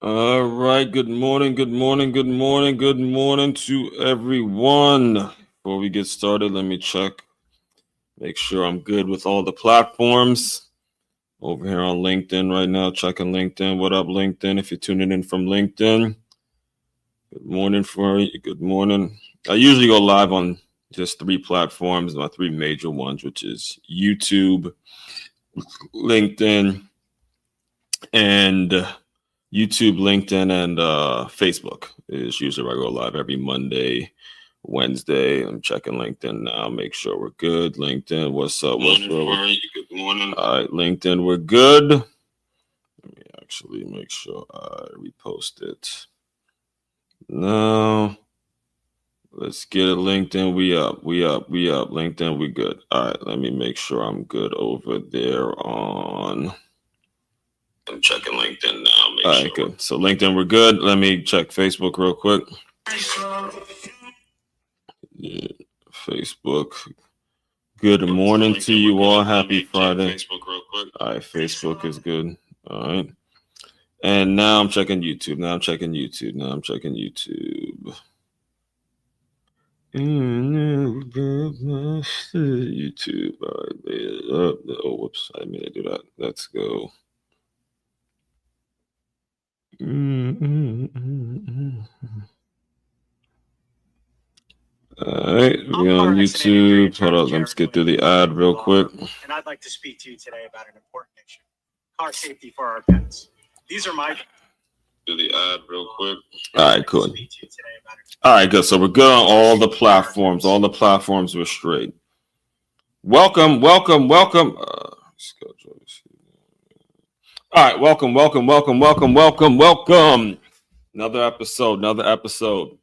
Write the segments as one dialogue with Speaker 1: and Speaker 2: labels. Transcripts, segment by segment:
Speaker 1: All right. Good morning. Good morning. Good morning. Good morning to everyone. Before we get started, let me check, make sure I'm good with all the platforms. Over here on LinkedIn right now, checking LinkedIn. What up, LinkedIn? If you're tuning in from LinkedIn, good morning for you. Good morning. I usually go live on just three platforms, my three major ones, which is YouTube, LinkedIn, and LinkedIn, and Facebook is usually where I go live every Monday, Wednesday. I'm checking LinkedIn now. Make sure we're good. LinkedIn, what's up? What's up? Good morning. All right, LinkedIn, we're good. Let me actually make sure I repost it. Now, let's get it. LinkedIn, we up. LinkedIn, we good. All right, let me make sure I'm good over there on. I'm checking LinkedIn now. All right, good. So LinkedIn, we're good. Let me check Facebook real quick. Yeah, Facebook. Good morning to you all. Happy Friday. Facebook real quick. All right, Facebook is good. All right. And now I'm checking YouTube. YouTube. YouTube. All right. Oh, whoops. I mean to do that. Let's go. All right, we're on YouTube. Hold on, let's get through the ad real quick.
Speaker 2: And I'd like to speak to you today about an important issue: car safety for our pets. These are my.
Speaker 1: Do the ad real quick. All right, cool. All right, good. So we're good on all the platforms. All the platforms were straight. Welcome. All right, welcome. Another episode.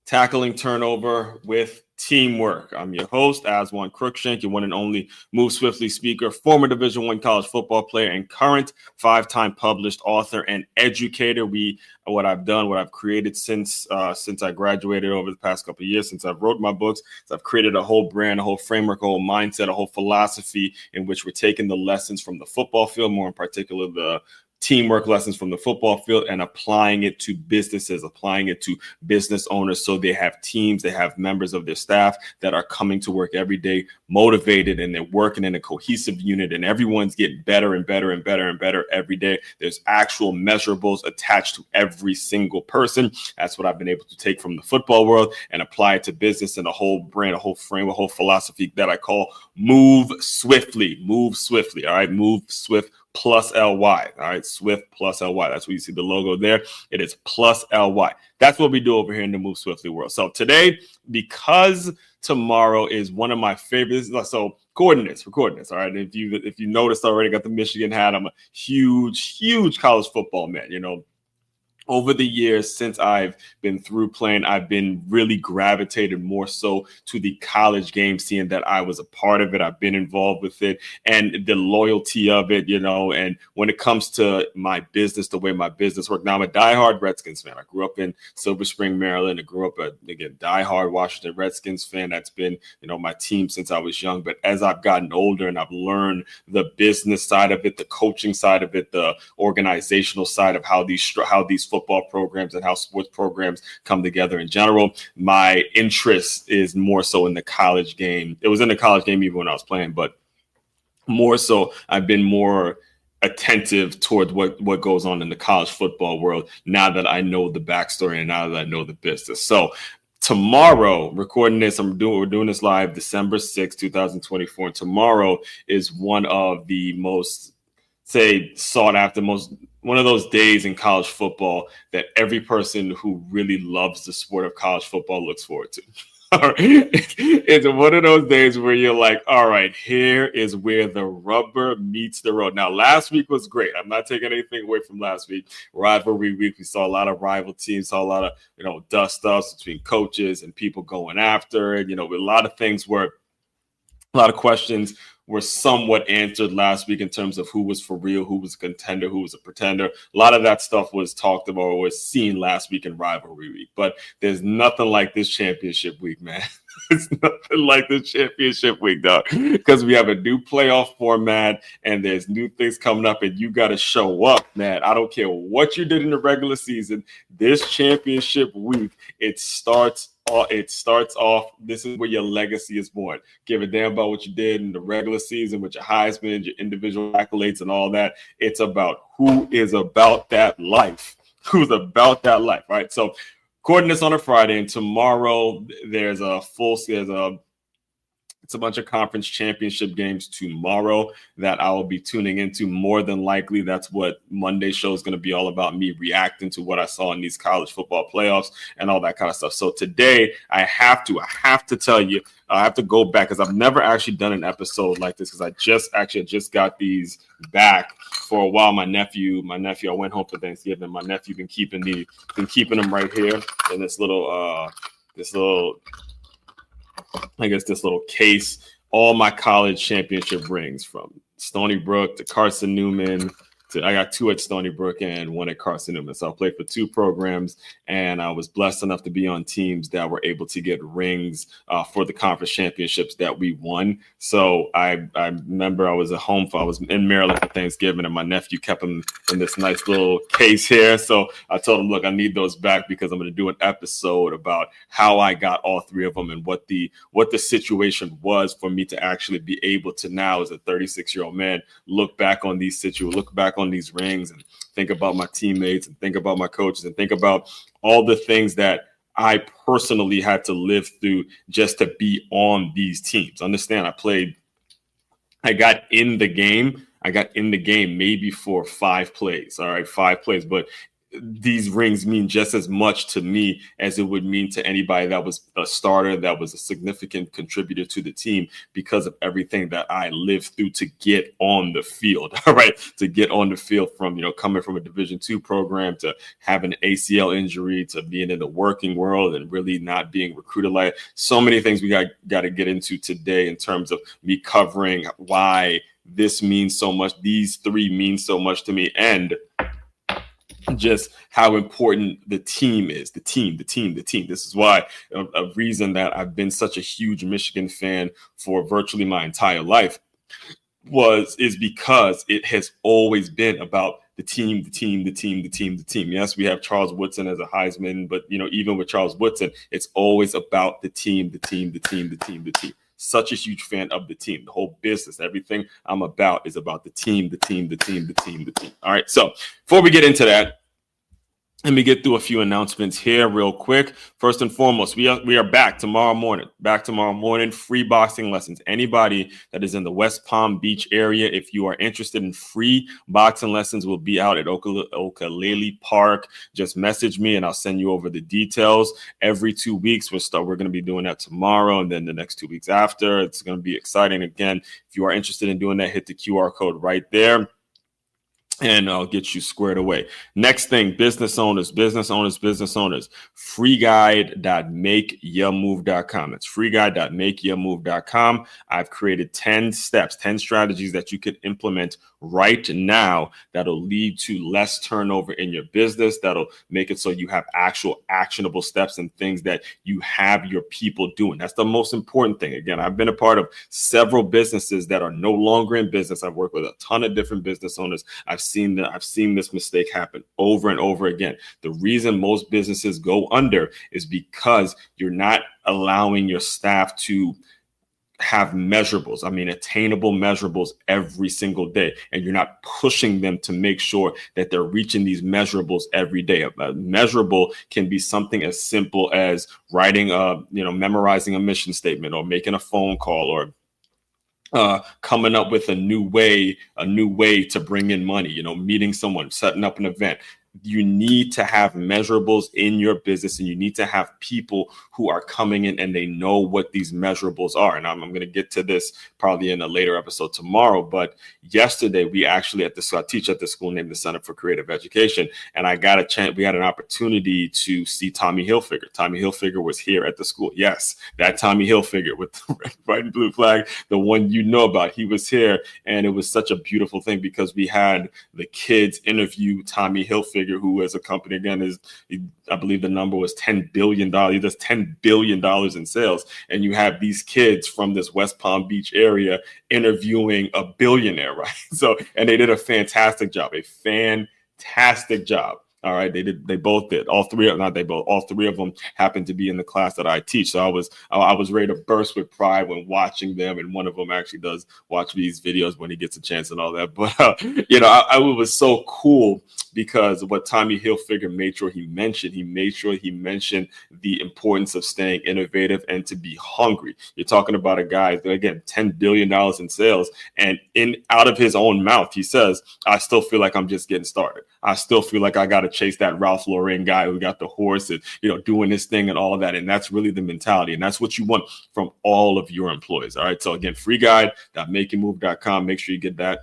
Speaker 1: Tackling turnover with teamwork. I'm your host, Aswan Crookshank, your one and only Move Swiftly speaker, former Division I college football player, and current 5-time published author and educator. What I've created since I graduated over the past couple of years, since I've wrote my books, I've created a whole brand, a whole framework, a whole mindset, a whole philosophy in which we're taking the lessons from the football field, more in particular the teamwork lessons from the football field, and applying it to businesses, applying it to business owners, so they have teams, they have members of their staff that are coming to work every day motivated, and they're working in a cohesive unit, and everyone's getting better and better every day. There's actual measurables attached to every single person. That's what I've been able to take from the football world and apply it to business, and a whole brand, a whole frame, a whole philosophy that I call Move Swiftly. All right, Move Swift plus LY. All right, Swift plus LY. That's where you see the logo there. It is plus LY. That's what we do over here in the Move Swiftly world. So today, because tomorrow is one of my favorites, so coordinates. All right, if you noticed already, got the Michigan hat. I'm a huge college football man. Over the years, since I've been through playing, I've been really gravitated more so to the college game, seeing that I was a part of it. I've been involved with it and the loyalty of it, and when it comes to my business, the way my business works. Now, I'm a diehard Redskins fan. I grew up in Silver Spring, Maryland. I grew up a diehard Washington Redskins fan. That's been, my team since I was young. But as I've gotten older and I've learned the business side of it, the coaching side of it, the organizational side of how these football programs and how sports programs come together in general, my interest is more so in the college game. It was in the college game even when I was playing, but more so I've been more attentive toward what goes on in the college football world now that I know the backstory and now that I know the business. So tomorrow, recording this, we're doing this live December 6th, 2024. And tomorrow is one of the most sought after, one of those days in college football that every person who really loves the sport of college football looks forward to. It's one of those days where you're like, all right, here is where the rubber meets the road. Now, last week was great. I'm not taking anything away from last week. Rivalry week, we saw a lot of rival teams, saw a lot of, dust-ups between coaches and people going after it. With a lot of things where a lot of questions were somewhat answered last week in terms of who was for real, who was a contender, who was a pretender. A lot of that stuff was talked about or was seen last week in rivalry week. But there's nothing like this championship week, man. It's nothing like this championship week, dog, because we have a new playoff format and there's new things coming up, and you got to show up, man. I don't care what you did in the regular season. This championship week, it starts off. This is where your legacy is born. Give a damn about what you did in the regular season with your Heisman, your individual accolades, and all that. It's about who is about that life. Who's about that life, right? So, recording this on a Friday, and tomorrow there's it's a bunch of conference championship games tomorrow that I will be tuning into. More than likely, that's what Monday's show is going to be all about, me reacting to what I saw in these college football playoffs and all that kind of stuff. So today I have to tell you, I have to go back because I've never actually done an episode like this because I just got these back for a while. My nephew, I went home for Thanksgiving. My nephew been keeping them right here in this little case, all my college championship rings from Stony Brook to Carson Newman. I got 2 at Stony Brook and 1 at Carson Newman. So I played for 2 programs, and I was blessed enough to be on teams that were able to get rings for the conference championships that we won. So I remember I was in Maryland for Thanksgiving, and my nephew kept them in this nice little case here. So I told him, look, I need those back because I'm going to do an episode about how I got all 3 of them and what the situation was for me to actually be able to now, as a 36-year-old man, look back on these rings and think about my teammates and think about my coaches and think about all the things that I personally had to live through just to be on these teams. Understand, I got in the game maybe for 5 plays. All right, 5 plays, but these rings mean just as much to me as it would mean to anybody that was a starter, that was a significant contributor to the team, because of everything that I lived through to get on the field. All right, to get on the field from, coming from a Division II program to having an ACL injury to being in the working world and really not being recruited. Like, so many things we got to get into today in terms of me covering why this means so much. These 3 mean so much to me, and just how important the team is. The team. This is why a reason that I've been such a huge Michigan fan for virtually my entire life is because it has always been about the team. Yes, we have Charles Woodson as a Heisman, but even with Charles Woodson, it's always about the team. Such a huge fan of the team. The whole business, everything I'm about is about the team. All right. So before we get into that, let me get through a few announcements here real quick. First and foremost, we are back tomorrow morning. Free boxing lessons. Anybody that is in the West Palm Beach area, if you are interested in free boxing lessons, will be out at Okalele Park. Just message me and I'll send you over the details. Every 2 weeks, we're going to be doing that tomorrow, and then the next 2 weeks after. It's going to be exciting. Again, if you are interested in doing that, hit the QR code right there, and I'll get you squared away. Next thing, business owners, freeguide.makeyourmove.com. It's freeguide.makeyourmove.com. I've created 10 steps, 10 strategies that you could implement right now that'll lead to less turnover in your business, that'll make it so you have actual actionable steps and things that you have your people doing. That's the most important thing. Again, I've been a part of several businesses that are no longer in business. I've worked with a ton of different business owners. I've seen this mistake happen over and over again. The reason most businesses go under is because you're not allowing your staff to have measurables, attainable measurables every single day. And you're not pushing them to make sure that they're reaching these measurables every day. A measurable can be something as simple as memorizing a mission statement, or making a phone call, or coming up with a new way to bring in money, meeting someone, setting up an event. you need to have measurables in your business, and you need to have people who are coming in and they know what these measurables are. And I'm going to get to this probably in a later episode tomorrow. But yesterday, we actually I teach at the school named the Center for Creative Education, and I got a chance. We had an opportunity to see Tommy Hilfiger. Tommy Hilfiger was here at the school. Yes, that Tommy Hilfiger with the red, white, and blue flag, the one you know about. He was here, and it was such a beautiful thing because we had the kids interview Tommy Hilfiger, who as a company, again, I believe the number was $10 billion. He does $10 billion in sales. And you have these kids from this West Palm Beach area interviewing a billionaire, right? So, and they did a fantastic job, All right. They both did. All three of them happened to be in the class that I teach. So I was ready to burst with pride when watching them. And one of them actually does watch these videos when he gets a chance and all that. But, it was so cool because what Tommy Hilfiger made sure he mentioned the importance of staying innovative and to be hungry. You're talking about a guy, again, $10 billion in sales. And out of his own mouth, he says, I still feel like I'm just getting started. I still feel like I got to chase that Ralph Lauren guy who got the horse and, doing his thing and all of that. And that's really the mentality. And that's what you want from all of your employees. All right. So again, freeguide.makeitmove.com. Make sure you get that.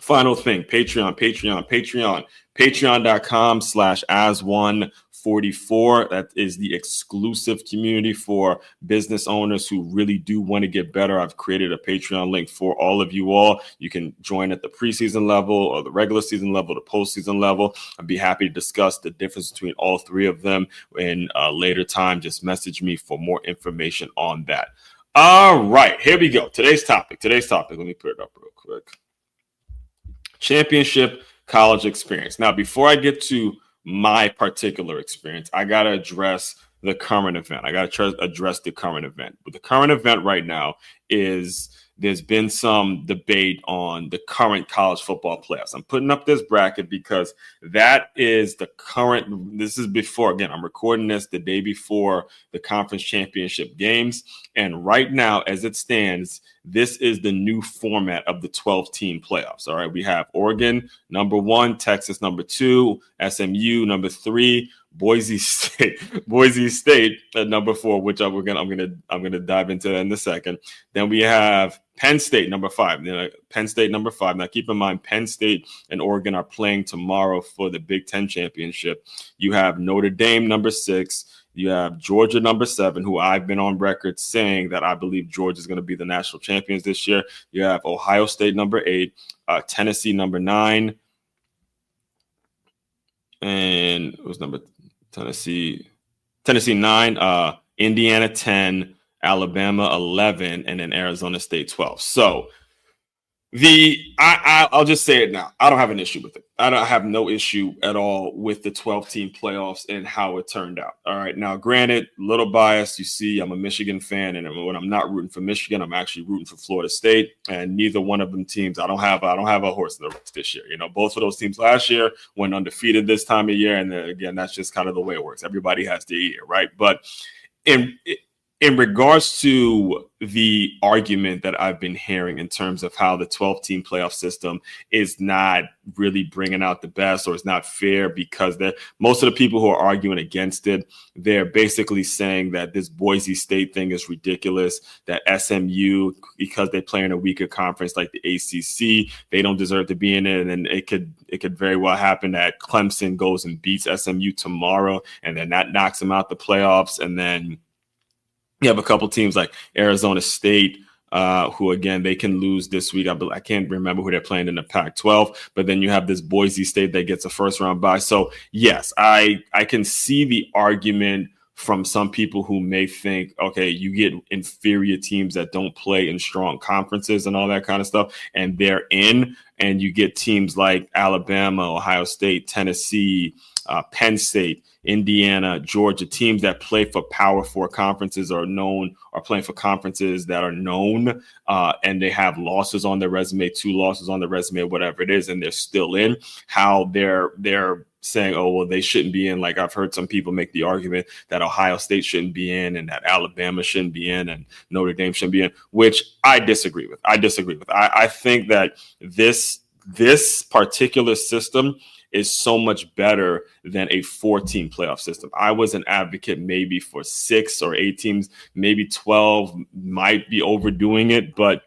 Speaker 1: Final thing, patreon.com/as144. That is the exclusive community for business owners who really do want to get better. I've created a Patreon link for all of you all. You can join at the preseason level or the regular season level, the postseason level. I'd be happy to discuss the difference between all three of them in a later time. Just message me for more information on that. All right, here we go. Today's topic. Let me put it up real quick. Championship college experience. Now, before I get to my particular experience, I got to address the current event. But the current event right now is there's been some debate on the current college football playoffs. I'm putting up this bracket because that is the current. This is before, again, I'm recording this the day before the conference championship games. And right now, as it stands, this is the new format of the 12-team playoffs. All right, we have Oregon number 1, Texas number 2, SMU number 3, Boise State at number 4, which I'm gonna dive into that in a second. Then we have Penn State number 5. Now, keep in mind, Penn State and Oregon are playing tomorrow for the Big Ten championship. You have Notre Dame number 6. You have Georgia number 7, who I've been on record saying that I believe Georgia is going to be the national champions this year. You have Ohio State number 8, Tennessee number 9, and it was Tennessee 9, Indiana 10, Alabama 11, and then Arizona State 12. So I'll just say it now. I don't have an issue with it. I don't have no issue at all with the 12-team playoffs and how it turned out. All right. Now, granted, a little biased. You see, I'm a Michigan fan, and when I'm not rooting for Michigan, I'm actually rooting for Florida State. And neither one of them teams, I don't have a horse in the race this year. Both of those teams last year went undefeated this time of year, and again, that's just kind of the way it works. Everybody has to eat it, right? But in regards to the argument that I've been hearing in terms of how the 12-team playoff system is not really bringing out the best, or it's not fair, because most of the people who are arguing against it, they're basically saying that this Boise State thing is ridiculous, that SMU, because they play in a weaker conference like the ACC, they don't deserve to be in it. And it could very well happen that Clemson goes and beats SMU tomorrow, and then that knocks them out the playoffs. And then you have a couple teams like Arizona State, who, again, they can lose this week. I can't remember who they're playing in the Pac-12, but then you have this Boise State that gets a first-round bye. So, yes, I can see the argument from some people who may think, okay, you get inferior teams that don't play in strong conferences and all that kind of stuff, and they're in, and you get teams like Alabama, Ohio State, Tennessee, Penn State, Indiana, Georgia, teams that play for Power 4 conferences are playing for conferences that are known, and they have losses on their resume, 2 losses on their resume, whatever it is, and they're still in. How they're saying, oh, well, they shouldn't be in. Like, I've heard some people make the argument that Ohio State shouldn't be in, and that Alabama shouldn't be in, and Notre Dame shouldn't be in, which I disagree with. I think that this particular system is so much better than a 4-team playoff system. I was an advocate maybe for 6 or 8 teams, maybe 12 might be overdoing it, but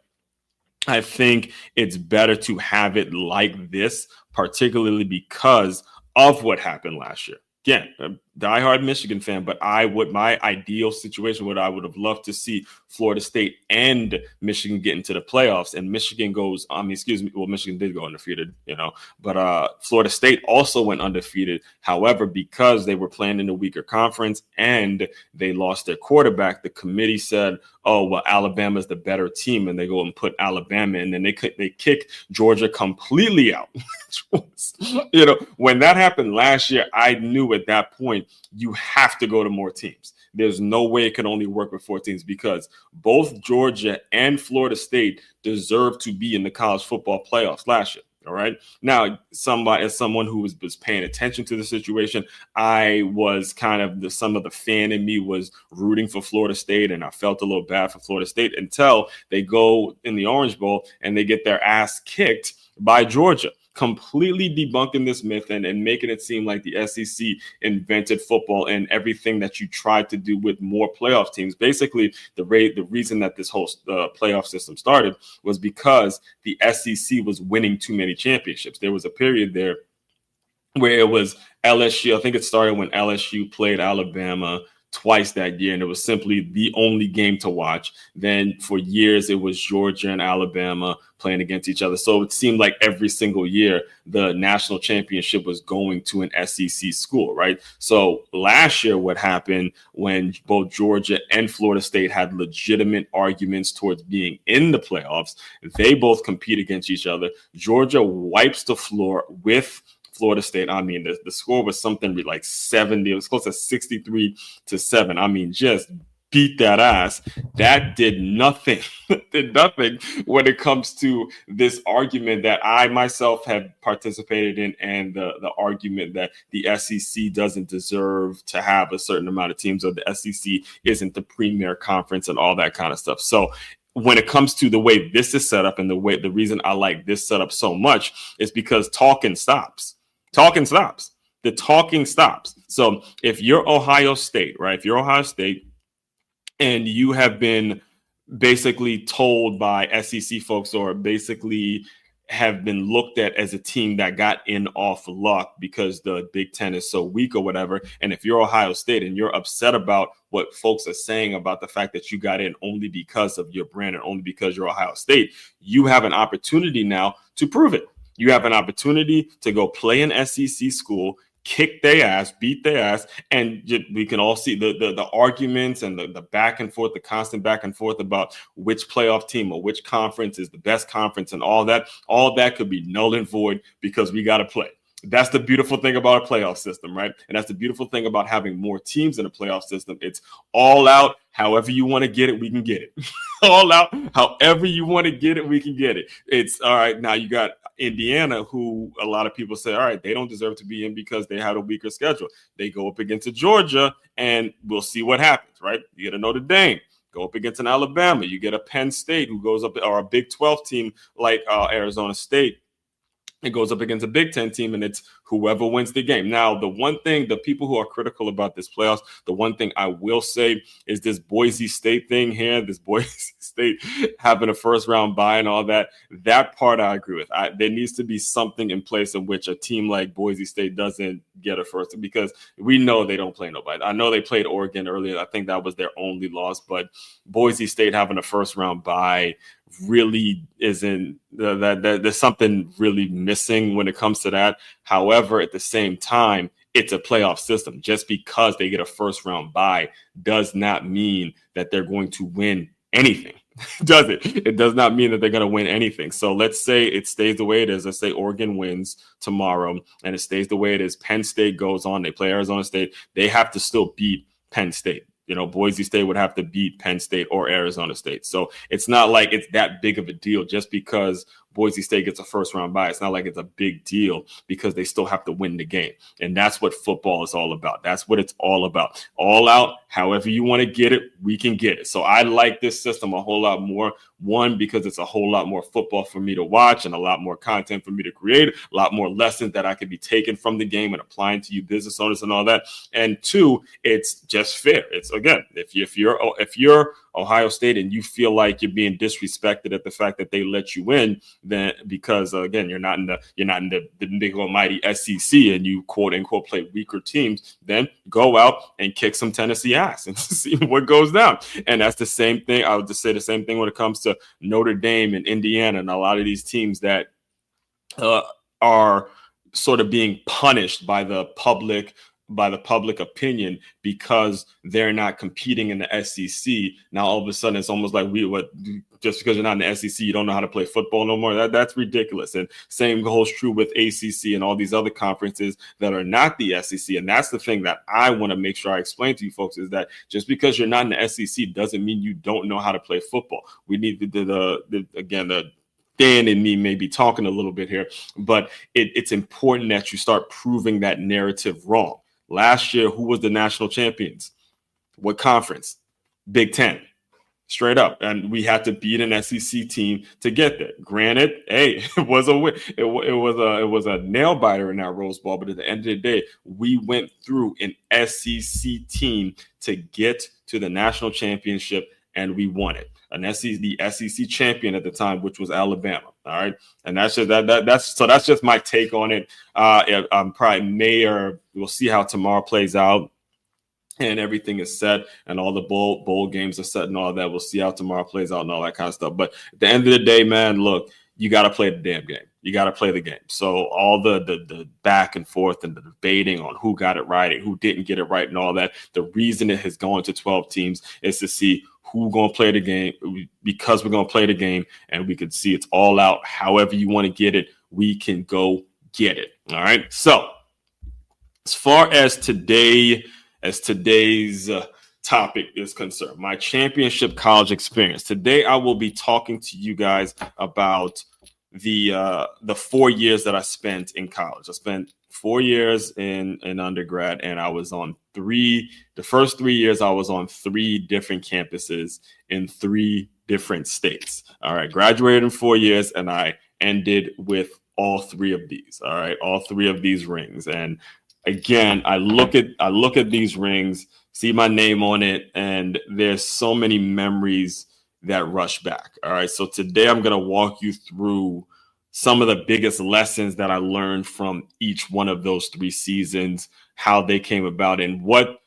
Speaker 1: I think it's better to have it like this, particularly because of what happened last year. Again, a diehard Michigan fan, but my ideal situation would I would have loved to see Florida State and Michigan get into the playoffs, and Michigan goes. Michigan did go undefeated, but Florida State also went undefeated. However, because they were playing in a weaker conference and they lost their quarterback, the committee said, "Oh, well, Alabama's the better team," and they go and put Alabama in, and they kick Georgia completely out. When that happened last year, I knew at that point you have to go to more teams. There's no way it can only work with 4 teams because both Georgia and Florida State deserve to be in the college football playoffs last year. All right. Now, as someone who was paying attention to the situation, I was kind of some of the fan in me was rooting for Florida State, and I felt a little bad for Florida State until they go in the Orange Bowl and they get their ass kicked by Georgia, completely debunking this myth and making it seem like the SEC invented football and everything that you tried to do with more playoff teams. Basically, the reason that this whole playoff system started was because the SEC was winning too many championships. There was a period there where it was LSU. I think it started when LSU played Alabama twice that year, and it was simply the only game to watch. Then for years, it was Georgia and Alabama playing against each other. So it seemed like every single year, the national championship was going to an SEC school, right? So last year, what happened when both Georgia and Florida State had legitimate arguments towards being in the playoffs, they both compete against each other. Georgia wipes the floor with Florida State. I mean, the score was something like 70. It was close to 63-7. I mean, just beat that ass. That did nothing. Did nothing when it comes to this argument that I myself have participated in, and the argument that the SEC doesn't deserve to have a certain amount of teams, or the SEC isn't the premier conference and all that kind of stuff. So when it comes to the way this is set up and the reason I like this setup so much is because talking stops. The talking stops. So if you're Ohio State, right? If you're Ohio State and you have been basically told by SEC folks, or basically have been looked at as a team that got in off luck because the Big Ten is so weak or whatever, and if you're Ohio State and you're upset about what folks are saying about the fact that you got in only because of your brand and only because you're Ohio State, you have an opportunity now to prove it. You have an opportunity to go play an SEC school, kick their ass, beat their ass, and we can all see the arguments and the back and forth, the constant back and forth about which playoff team or which conference is the best conference and all that. All that could be null and void because we got to play. That's the beautiful thing about a playoff system, right? And that's the beautiful thing about having more teams in a playoff system. It's all out. However you want to get it, we can get it. All out. However you want to get it, we can get it. It's all right. Now you got Indiana, who a lot of people say, all right, they don't deserve to be in because they had a weaker schedule. They go up against Georgia, and we'll see what happens, right? You get a Notre Dame. Go up against an Alabama. You get a Penn State who goes up, or a Big 12 team like Arizona State. It goes up against a Big Ten team, and it's whoever wins the game. Now, the one thing, the people who are critical about this playoffs, the one thing I will say is this Boise State thing here, this Boise State having a first-round bye and all that, that part I agree with. There needs to be something in place in which a team like Boise State doesn't get a first, because we know they don't play nobody. I know they played Oregon earlier. I think that was their only loss, but Boise State having a first-round bye really isn't that there's something really missing when it comes to that. However, at the same time, it's a playoff system. Just because they get a first round bye does not mean that they're going to win anything. Does it? It does not mean that they're going to win anything. So let's say it stays the way it is. Let's say Oregon wins tomorrow and it stays the way it is. Penn State goes on. They play Arizona State. They have to still beat Penn State. Boise State would have to beat Penn State or Arizona State. So it's not like it's that big of a deal just because Boise State gets a first round bye. It's not like it's a big deal because they still have to win the game. And that's what football is all about. That's what it's all about. All out, however you want to get it, we can get it. So I like this system a whole lot more. One, because it's a whole lot more football for me to watch and a lot more content for me to create, a lot more lessons that I could be taking from the game and applying to you business owners and all that. And two, it's just fair. It's, again, if you're Ohio State and you feel like you're being disrespected at the fact that they let you in, then because again you're not in the big almighty SEC and you quote unquote play weaker teams, then go out and kick some Tennessee ass and see what goes down. And that's the same thing. I would just say the same thing when it comes to Notre Dame and Indiana and a lot of these teams that are sort of being punished by the public opinion because they're not competing in the SEC. Now all of a sudden it's almost like just because you're not in the SEC, you don't know how to play football no more. That's ridiculous. And same holds true with ACC and all these other conferences that are not the SEC. And that's the thing that I want to make sure I explain to you folks is that just because you're not in the SEC doesn't mean you don't know how to play football. We need the Dan and me may be talking a little bit here, but it's important that you start proving that narrative wrong. Last year, who was the national champions? What conference? Big Ten. Straight up. And we had to beat an SEC team to get there. Granted, hey, it was a win. It was a nail biter in that Rose Bowl, but at the end of the day, we went through an SEC team to get to the national championship, and we won it. The SEC champion at the time, which was Alabama. All right, and that's just my take on it. I'm probably we'll see how tomorrow plays out, and everything is set, and all the bowl games are set, and all that. We'll see how tomorrow plays out, and all that kind of stuff. But at the end of the day, man, look, you got to play the damn game. You got to play the game. So all the back and forth and the debating on who got it right and who didn't get it right and all that, the reason it has gone to 12 teams is to see who going to play the game, because we're going to play the game and we can see it's all out. However you want to get it, we can go get it. All right. So as far as today's topic is concerned, my championship college experience. Today, I will be talking to you guys about the 4 years that I spent in college. I spent 4 years in undergrad, and I was on the first 3 years I was on 3 different campuses in 3 different states. All right, graduated in 4 years, and I ended with all 3 of these. All right, all 3 of these rings. And again, I look at these rings, see my name on it, and there's so many memories that rush back. All right, so today I'm going to walk you through some of the biggest lessons that I learned from each one of those 3 seasons, how they came about, and what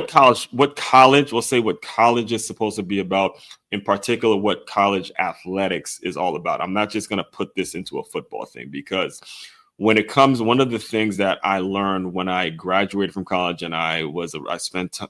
Speaker 1: college is supposed to be about, in particular, what college athletics is all about. I'm not just going to put this into a football thing, because one of the things that I learned when I graduated from college, and I spent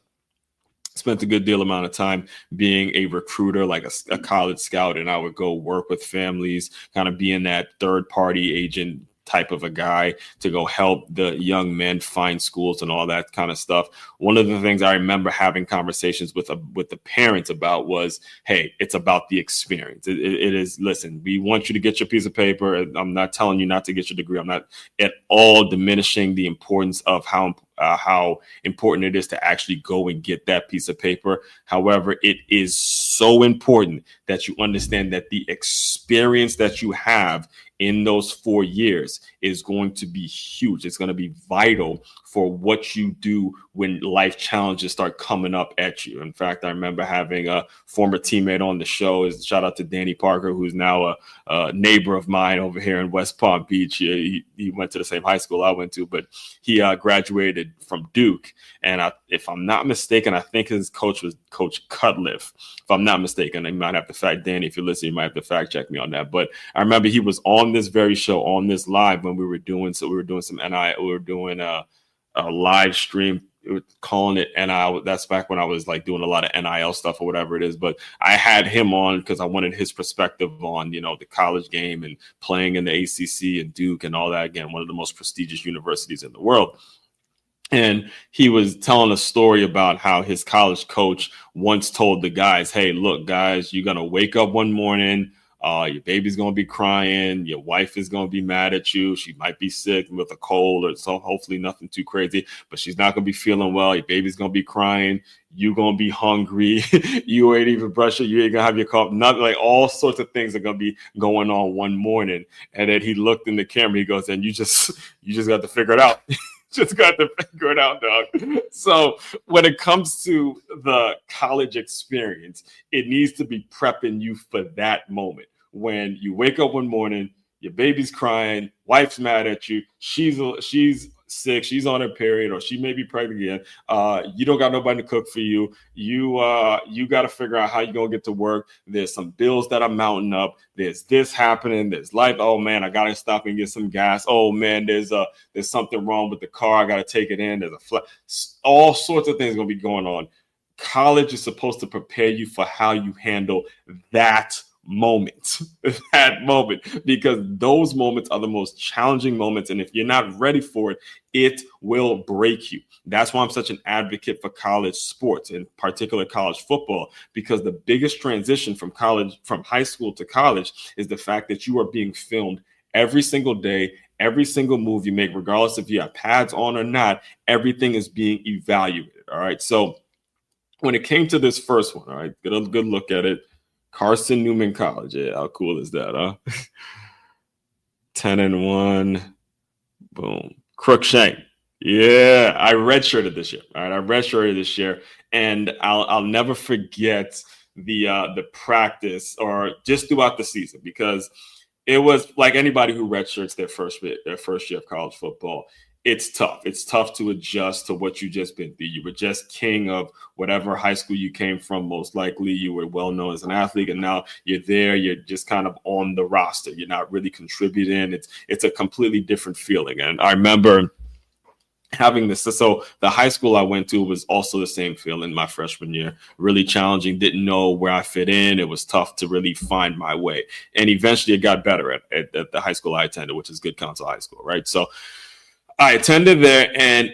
Speaker 1: a good deal amount of time being a recruiter, like a college scout, and I would go work with families, kind of being that third party agent type of a guy to go help the young men find schools and all that kind of stuff. One of the things I remember having conversations with the parents about was, hey, it's about the experience. It is, listen, we want you to get your piece of paper. I'm not telling you not to get your degree. I'm not at all diminishing the importance of how important it is to actually go and get that piece of paper. However, it is so important that you understand that the experience that you have in those 4 years is going to be huge. It's going to be vital for what you do when life challenges start coming up at you. In fact, I remember having a former teammate on the show. Shout out to Danny Parker, who's now a neighbor of mine over here in West Palm Beach. He went to the same high school I went to, but he graduated from Duke. And if I'm not mistaken, I think his coach was Coach Cutliff. If I'm not mistaken, you might have to Danny, if you're listening, you might have to fact check me on that. But I remember he was on this very show, on this live, when we were doing some NIL. We were doing a live stream, calling it NIL. That's back when I was like doing a lot of NIL stuff or whatever it is. But I had him on because I wanted his perspective on, the college game and playing in the ACC and Duke and all that. Again, one of the most prestigious universities in the world. And he was telling a story about how his college coach once told the guys, hey, look, guys, you're going to wake up one morning Your baby's going to be crying. Your wife is going to be mad at you. She might be sick with a cold or so. Hopefully nothing too crazy, but she's not going to be feeling well. Your baby's going to be crying. You're going to be hungry. You ain't even brushing. You ain't going to have your coffee. Nothing, like all sorts of things are going to be going on one morning. And then he looked in the camera. He goes, and you just got to figure it out. Just got to figure it out, dog. So when it comes to the college experience, it needs to be prepping you for that moment. When you wake up one morning, your baby's crying, wife's mad at you, she's sick, she's on her period, or she may be pregnant again. You don't got nobody to cook for you. You got to figure out how you're gonna get to work. There's some bills that are mounting up. There's this happening. There's life. Oh man, I gotta stop and get some gas. Oh man, there's something wrong with the car. I gotta take it in. There's a flat. All sorts of things gonna be going on. College is supposed to prepare you for how you handle that moment, because those moments are the most challenging moments. And if you're not ready for it, it will break you. That's why I'm such an advocate for college sports, in particular college football, because the biggest transition from high school to college is the fact that you are being filmed every single day. Every single move you make, regardless if you have pads on or not, everything is being evaluated. All right. So when it came to this first one, all right, get a good look at it. Carson Newman College. Yeah, how cool is that, huh? 10-1. Boom. Crookshank. Yeah, I redshirted this year. All right, I redshirted this year, and I'll never forget the practice or just throughout the season, because it was like anybody who redshirts their first year of college football. It's tough. It's tough to adjust to what you just been through. You were just king of whatever high school you came from. Most likely you were well known as an athlete, and now you're there. You're just kind of on the roster. You're not really contributing. It's a completely different feeling. And I remember having this. So the high school I went to was also the same feeling my freshman year. Really challenging. Didn't know where I fit in. It was tough to really find my way. And eventually it got better at the high school I attended, which is Good Counsel High School, right? So I attended there, and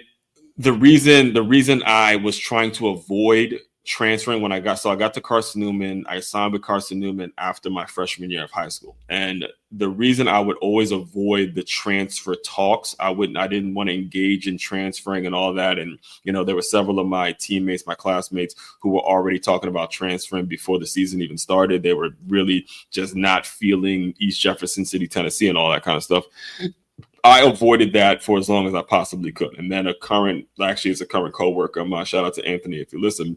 Speaker 1: the reason I was trying to avoid transferring when I got to Carson Newman. I signed with Carson Newman after my freshman year of high school. And the reason I would always avoid the transfer talks, I didn't want to engage in transferring and all that. And, there were several of my teammates, my classmates, who were already talking about transferring before the season even started. They were really just not feeling East Jefferson City, Tennessee, and all that kind of stuff. I avoided that for as long as I possibly could. And then it's a current coworker of mine, shout out to Anthony if you listen,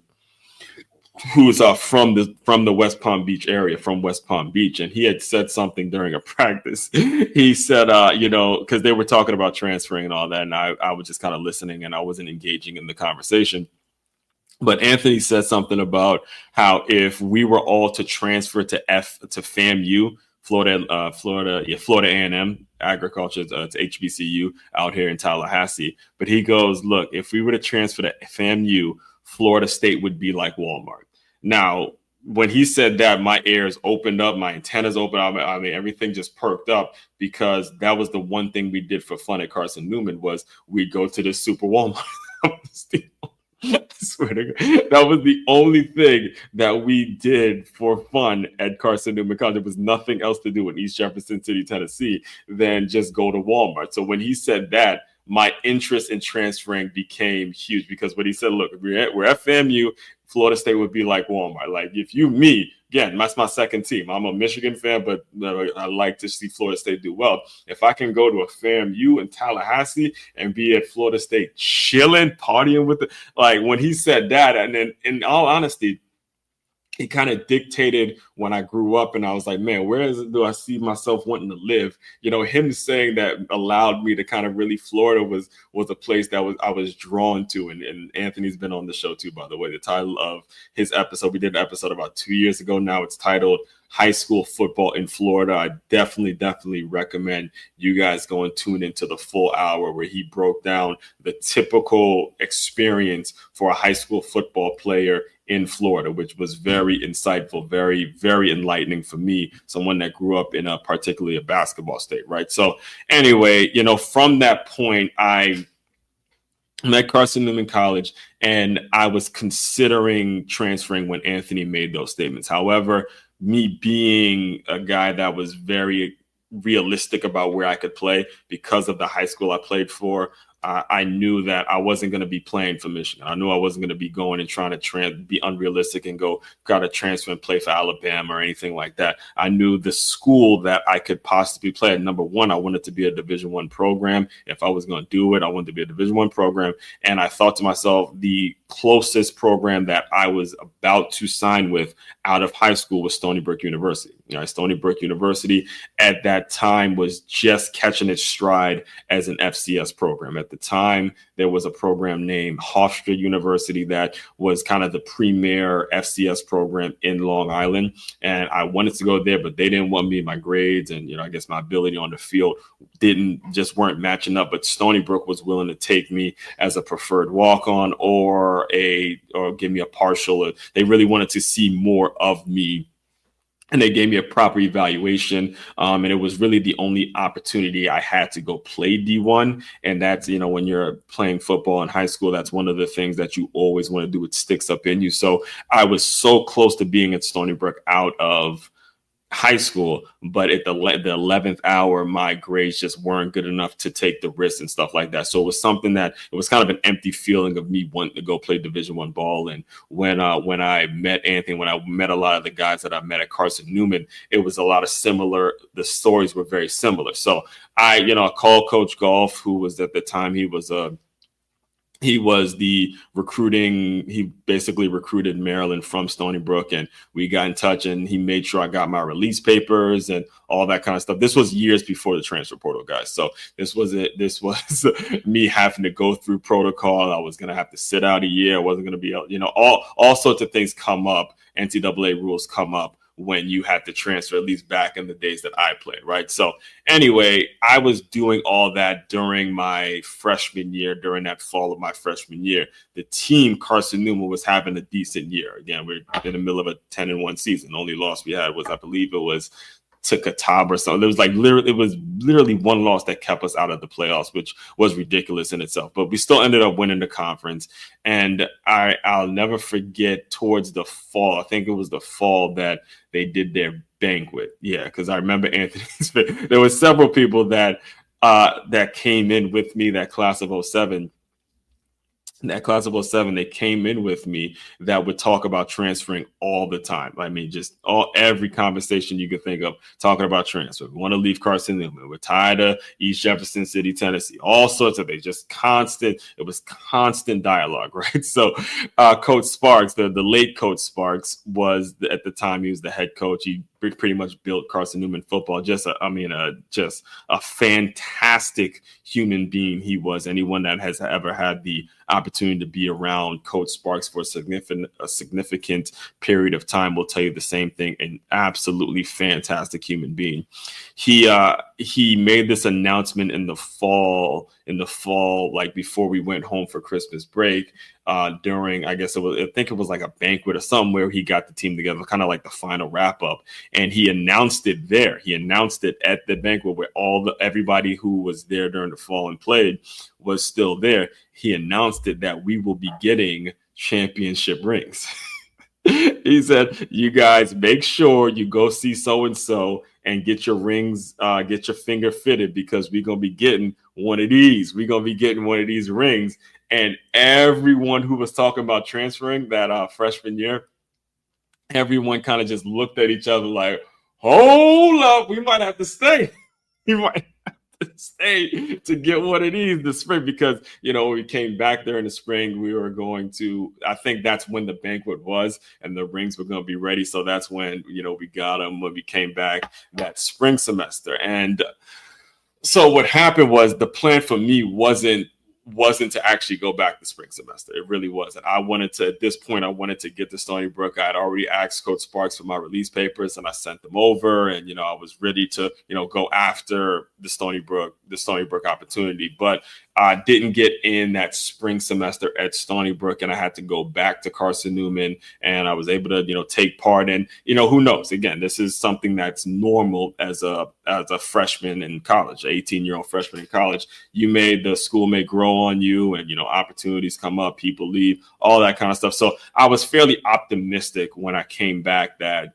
Speaker 1: who's from the West Palm Beach area, from West Palm Beach. And he had said something during a practice. He said, because they were talking about transferring and all that. And I was just kind of listening, and I wasn't engaging in the conversation. But Anthony said something about how if we were all to transfer to FAMU, Florida A&M agriculture, to HBCU out here in Tallahassee. But he goes, look, if we were to transfer to FAMU, Florida State would be like Walmart. Now, when he said that, my ears opened up, my antennas opened up. I mean, everything just perked up, because that was the one thing we did for fun at Carson Newman was we'd go to this super Walmart. I swear to God, that was the only thing that we did for fun at Carson Newman College. There was nothing else to do in East Jefferson City, Tennessee, than just go to Walmart. So when he said that, my interest in transferring became huge, because what he said, look, we're at FAMU, Florida State would be like Walmart. Like again, that's my second team. I'm a Michigan fan, but I like to see Florida State do well. If I can go to a FAMU in Tallahassee and be at Florida State chilling, partying with it, like when he said that, and then in all honesty, it kind of dictated when I grew up, and I was like, man, do I see myself wanting to live? Him saying that allowed me to kind of really, Florida was a place that I was drawn to. And Anthony's been on the show too, by the way. The title of his episode, we did an episode about 2 years ago now. It's titled High School Football in Florida. I definitely recommend you guys go and tune into the full hour where he broke down the typical experience for a high school football player in Florida, which was very insightful, very, very enlightening for me, someone that grew up in particularly a basketball state, right? So anyway, from that point, I met Carson Newman College, and I was considering transferring when Anthony made those statements. However, me being a guy that was very realistic about where I could play because of the high school I played for. I knew that I wasn't going to be playing for Michigan. I knew I wasn't going to be going and trying to be unrealistic and got to transfer and play for Alabama or anything like that. I knew the school that I could possibly play at. Number one, I wanted to be a Division I program. If I was going to do it, I wanted to be a Division I program. And I thought to myself, the closest program that I was about to sign with out of high school was Stony Brook University. Stony Brook University at that time was just catching its stride as an FCS program. At the time, there was a program named Hofstra University that was kind of the premier FCS program in Long Island. And I wanted to go there, but they didn't want me. My grades and, I guess my ability on the field weren't matching up. But Stony Brook was willing to take me as a preferred walk-on or give me a partial. They really wanted to see more of me. And they gave me a proper evaluation. And it was really the only opportunity I had to go play D1. And that's, when you're playing football in high school, that's one of the things that you always want to do. It sticks up in you. So I was so close to being at Stony Brook out of high school, but at the 11th hour, my grades just weren't good enough to take the risk and stuff like that. So it was something that it was kind of an empty feeling of me wanting to go play Division I ball. And when I met Anthony, when I met a lot of the guys that I met at Carson Newman, it was a lot of similar. The stories were very similar. So I called Coach Golf, who was at the time he was the recruiting. He basically recruited Maryland from Stony Brook, and we got in touch, and he made sure I got my release papers and all that kind of stuff. This was years before the transfer portal, guys. So this was me having to go through protocol. I was going to have to sit out a year. I wasn't going to be able, all sorts of things come up. NCAA rules come up when you had to transfer, at least back in the days that I played, right? So anyway, I was doing all that during my freshman year, during that fall of my freshman year. The team, Carson Newman, was having a decent year. Again, we're in the middle of a 10-1 season. The only loss we had was, I believe it was to Catawba or something. It was literally one loss that kept us out of the playoffs, which was ridiculous in itself. But we still ended up winning the conference. And I'll never forget towards the fall, I think it was the fall that they did their banquet. Yeah, because I remember Anthony's. There were several people that came in with me, that class of 07. That class of 07, they came in with me that would talk about transferring all the time. I mean, just every conversation you could think of, talking about transfer. We want to leave Carson Newman. We're tired of East Jefferson City, Tennessee. All sorts of things, just constant. It was constant dialogue, right? So Coach Sparks, the late Coach Sparks, was at the time, he was the head coach. He pretty much built Carson Newman football. Just a fantastic human being he was. Anyone that has ever had the opportunity to be around Coach Sparks for a significant period of time will tell you the same thing. An absolutely fantastic human being. He made this announcement in the fall, like before we went home for Christmas break. During, I think it was like a banquet or something where he got the team together, kind of like the final wrap up. And he announced it there. He announced it at the banquet where everybody who was there during the fall and played was still there. He announced it that we will be getting championship rings. He said, you guys make sure you go see so-and-so and get your rings, get your finger fitted, because we're going to be getting one of these. We're going to be getting one of these rings. And everyone who was talking about transferring that freshman year, everyone kind of just looked at each other like, hold up, we might have to stay. We might have to stay to get one of these this spring, because, when we came back there in the spring, we were going to, I think that's when the banquet was and the rings were going to be ready. So that's when, we got them when we came back that spring semester. And so what happened was, the plan for me wasn't to actually go back the spring semester. It really wasn't. At this point, I wanted to get to Stony Brook. I had already asked Coach Sparks for my release papers, and I sent them over, and, I was ready to, go after the Stony Brook opportunity. But I didn't get in that spring semester at Stony Brook, and I had to go back to Carson Newman, and I was able to, take part in, who knows? Again, this is something that's normal as a freshman in college, 18-year-old freshman in college. The school may grow on you, and, opportunities come up, people leave, all that kind of stuff. So I was fairly optimistic when I came back that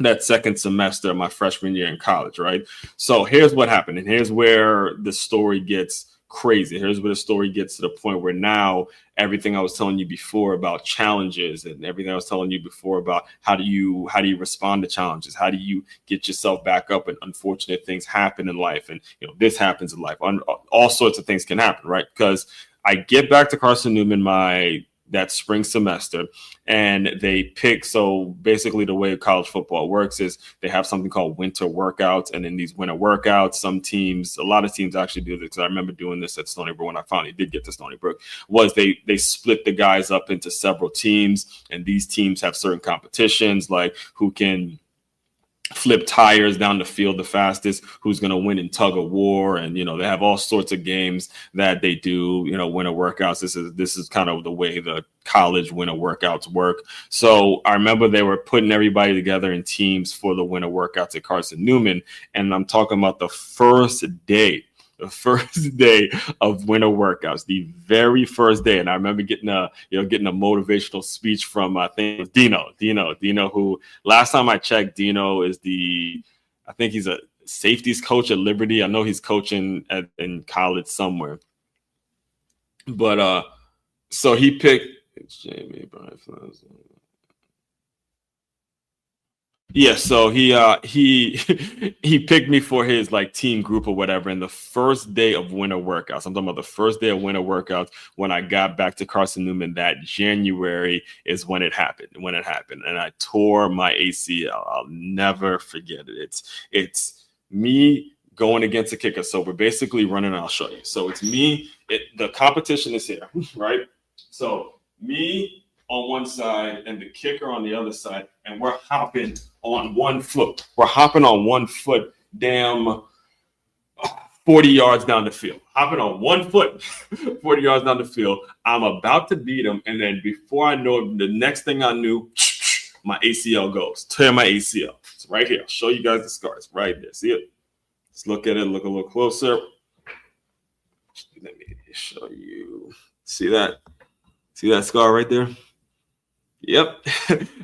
Speaker 1: that second semester of my freshman year in college, right? So here's what happened, and here's where the story gets crazy. Here's where the story gets to the point where now everything I was telling you before about challenges and everything I was telling you before about how do you respond to challenges, how do you get yourself back up, and unfortunate things happen in life, and this happens in life. All sorts of things can happen, right? Because I get back to Carson Newman that spring semester, and they pick. So basically the way college football works is they have something called winter workouts, and in these winter workouts, a lot of teams actually do this, because I remember doing this at Stony Brook when I finally did get to Stony Brook, was they split the guys up into several teams, and these teams have certain competitions, like who can flip tires down the field the fastest, who's going to win in tug of war, and they have all sorts of games that they do, winter workouts. This is kind of the way the college winter workouts work. So I remember they were putting everybody together in teams for the winter workouts at Carson Newman, and I'm talking about the first day of winter workouts, the very first day. And I remember getting a motivational speech from, I think it was Dino, who last time I checked, Dino is I think he's a safeties coach at Liberty. I know he's coaching in college somewhere. But so he picked Jamie Brian. Yeah, so he picked me for his team group or whatever. And the first day of winter workouts, I'm talking about the first day of winter workouts, when I got back to Carson Newman that January, is when it happened. And I tore my ACL. I'll never forget it. It's me going against a kicker. So we're basically running. I'll show you. So it's me. The competition is here, right? So me on one side and the kicker on the other side, and we're hopping on one foot. Damn 40 yards down the field. Hopping on one foot 40 yards down the field. I'm about to beat him, and then before I know it, the next thing I knew, my ACL goes. Tear my ACL. It's right here. I'll show you guys the scars right there. See it? Let's look at it. Look a little closer. Let me show you. See that? See that scar right there? Yep.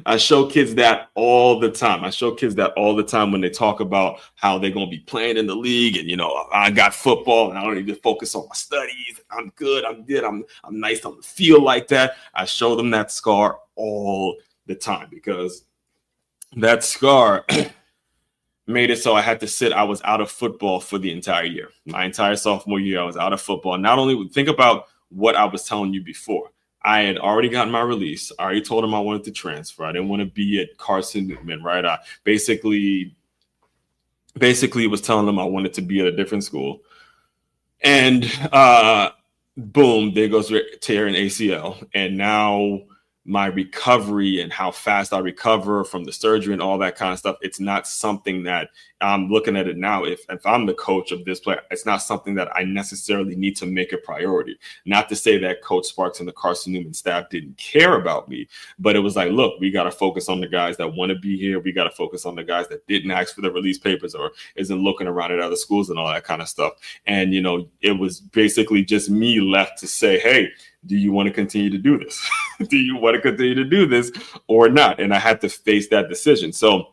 Speaker 1: I show kids that all the time. When they talk about how they're going to be playing in the league, and, I got football and I don't need to focus on my studies. I'm good. I'm nice on the field like that. I show them that scar all the time, because that scar made it so I had to sit. I was out of football for the entire year. My entire sophomore year, I was out of football. Not only, think about what I was telling you before. I had already gotten my release. I already told him I wanted to transfer. I didn't want to be at Carson Newman, right? I basically was telling them I wanted to be at a different school. And boom, there goes tearing ACL. And now my recovery and how fast I recover from the surgery and all that kind of stuff, it's not something that I'm looking at it now. If I'm the coach of this player, it's not something that I necessarily need to make a priority. Not to say that Coach Sparks and the Carson Newman staff didn't care about me, but it was like, look, we got to focus on the guys that want to be here. We got to focus on the guys that didn't ask for the release papers or isn't looking around at other schools and all that kind of stuff. And, it was basically just me left to say, hey, do you want to continue to do this? Do you want to continue to do this or not? And I had to face that decision. So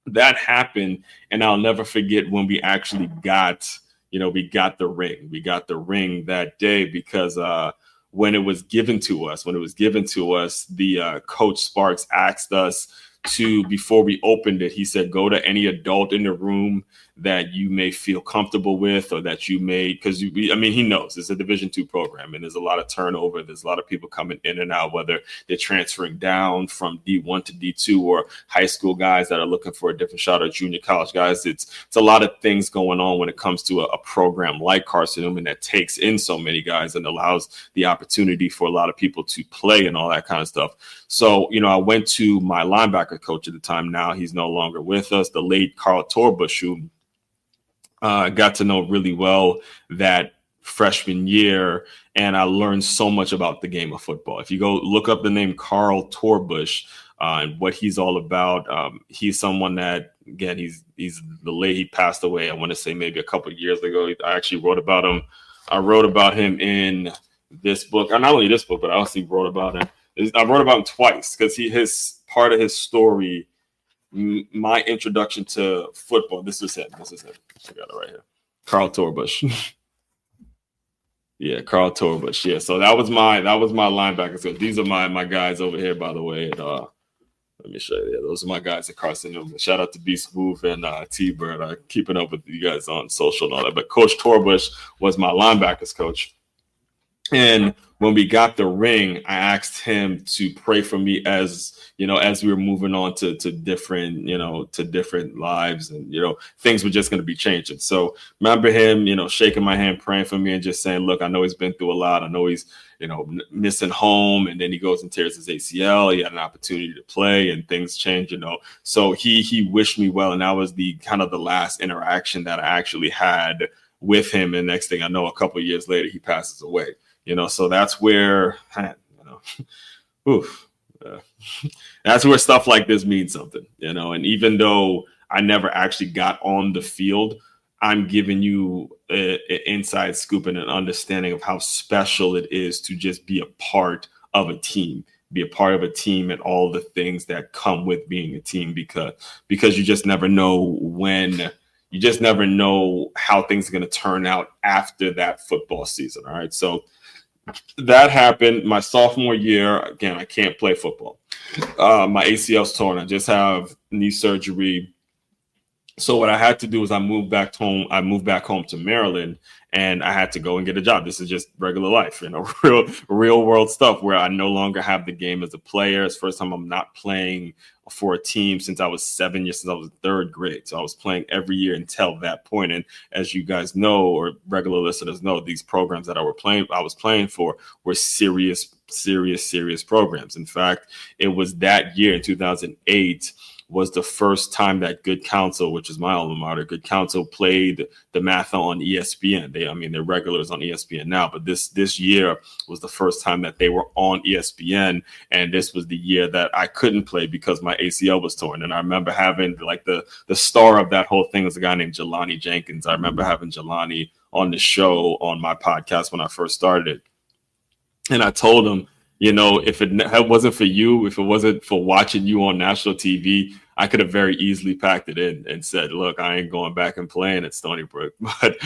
Speaker 1: that happened, and I'll never forget when we actually got the ring. We got the ring that day, because when it was given to us, the Coach Sparks asked us to, before we opened it, he said, go to any adult in the room that you may feel comfortable with, or that you may, because he knows it's a Division II program and there's a lot of turnover. There's a lot of people coming in and out, whether they're transferring down from D1 to D2 or high school guys that are looking for a different shot, or junior college guys. It's a lot of things going on when it comes to a program like Carson Newman that takes in so many guys and allows the opportunity for a lot of people to play and all that kind of stuff. So, I went to my linebacker coach at the time. Now he's no longer with us, the late Carl Torbush, who got to know really well that freshman year, and I learned so much about the game of football. If you go look up the name Carl Torbush and what he's all about, he's someone that, again, he's the late, he passed away, I want to say maybe a couple of years ago. I actually wrote about him. I wrote about him in this book, not only this book, but I also wrote about him. I wrote about him twice, because his part of his story my introduction to football. This is it. I got it right here. Carl Torbush. Yeah, Carl Torbush. Yeah, so that was my linebacker. So these are my guys over here, by the way. And let me show you. Yeah, those are my guys at Carson Newman. Shout out to Beast Move and T-Bird. Keeping up with you guys on social and all that. But Coach Torbush was my linebackers coach. And when we got the ring, I asked him to pray for me as we were moving on to different, to different lives, and, things were just going to be changing. So remember him, shaking my hand, praying for me and just saying, look, I know he's been through a lot. I know he's, missing home, and then he goes and tears his ACL. He had an opportunity to play and things change, So he wished me well. And that was the kind of the last interaction that I actually had with him. And next thing I know, a couple of years later, he passes away. So that's where, that's where stuff like this means something, and even though I never actually got on the field, I'm giving you an inside scoop and an understanding of how special it is to just be a part of a team, and all the things that come with being a team, because you just never know how things are going to turn out after that football season. All right. So that happened my sophomore year. Again, I can't play football. My ACL's torn. I just have knee surgery. So what I had to do is I moved back home to Maryland, and I had to go and get a job. This is just regular life, real world stuff where I no longer have the game as a player. It's the first time I'm not playing for a team since I was 7 years, since I was in third grade. So I was playing every year until that point. And as you guys know, or regular listeners know, these programs that I was playing for were serious programs. In fact, it was that year in 2008 was the first time that Good Counsel, which is my alma mater, Good Counsel played the Matha on ESPN. They're regulars on ESPN now, but this year was the first time that they were on ESPN, and this was the year that I couldn't play because my ACL was torn. And I remember having the star of that whole thing was a guy named Jelani Jenkins. I remember having Jelani on the show on my podcast when I first started, and I told him, if it wasn't for you, if it wasn't for watching you on national TV, I could have very easily packed it in and said, look, I ain't going back and playing at Stony Brook. But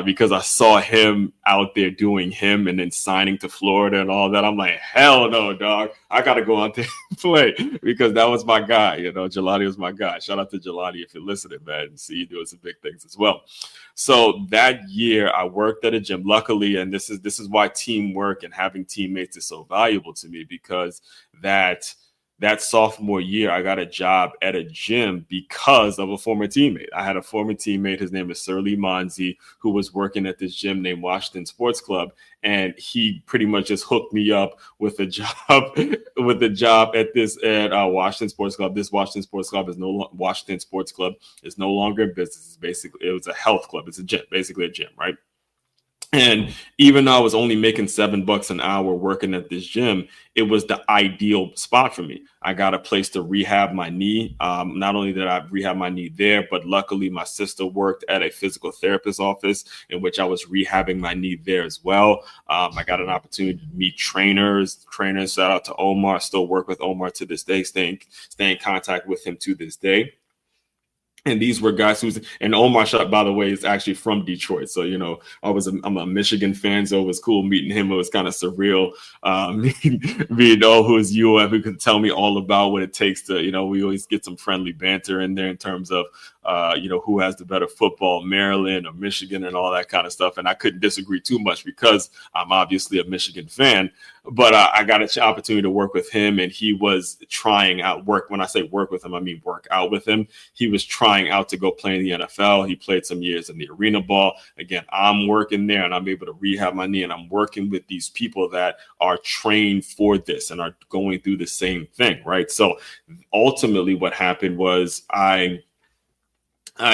Speaker 1: because I saw him out there doing him and then signing to Florida and all that, I'm like, hell no, dog. I got to go out there and play, because that was my guy. Jelani was my guy. Shout out to Jelani if you're listening, man. See you doing some big things as well. So that year I worked at a gym, luckily, and this is why teamwork and having teammates is so valuable to me, because that sophomore year, I got a job at a gym because of a former teammate. I had a former teammate. His name is Surly Monzi, who was working at this gym named Washington Sports Club. And he pretty much just hooked me up with a job at Washington Sports Club. This Washington Sports Club is Washington Sports Club is no longer in business. It was a health club. It's a gym, basically a gym, right? And even though I was only making $7 an hour working at this gym, it was the ideal spot for me. I got a place to rehab my knee. Not only did I rehab my knee there, but luckily my sister worked at a physical therapist office in which I was rehabbing my knee there as well. I got an opportunity to meet trainers. Shout out to Omar. I still work with Omar to this day, stay in contact with him to this day. And these were guys and Omar, by the way, is actually from Detroit. So, I'm a Michigan fan, so it was cool meeting him. It was kind of surreal. Who's UF, who could tell me all about what it takes to, we always get some friendly banter in there in terms of, who has the better football, Maryland or Michigan and all that kind of stuff. And I couldn't disagree too much because I'm obviously a Michigan fan. But I got an opportunity to work with him, and he was trying out work. When I say work with him, I mean work out with him. He was trying out to go play in the NFL. He played some years in the arena ball. Again, I'm working there, and I'm able to rehab my knee, and I'm working with these people that are trained for this and are going through the same thing, right? So ultimately what happened was I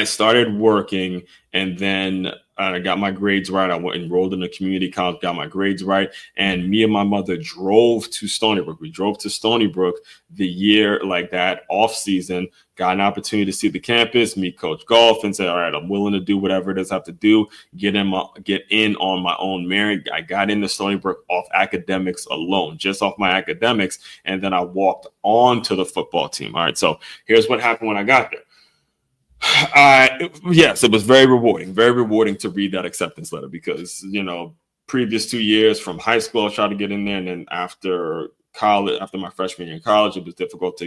Speaker 1: started working, and then I got my grades right. I went enrolled in a community college, got my grades right. And me and my mother drove to Stony Brook. We drove to Stony Brook the year like that off season, got an opportunity to see the campus, meet Coach Golf, and say, all right, I'm willing to do whatever it is I have to do, get in on my own merit. I got into Stony Brook off academics alone, just off my academics. And then I walked on to the football team. All right. So here's what happened when I got there. Yes, it was very rewarding to read that acceptance letter because, previous 2 years from high school, I tried to get in there. And then after college, after my freshman year in college, it was difficult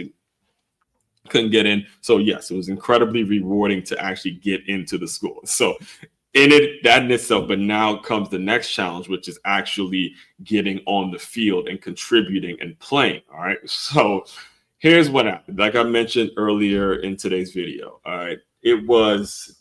Speaker 1: couldn't get in. So yes, it was incredibly rewarding to actually get into the school. So that in itself, but now comes the next challenge, which is actually getting on the field and contributing and playing. All right. So here's what happened. Like I mentioned earlier in today's video. All right. It was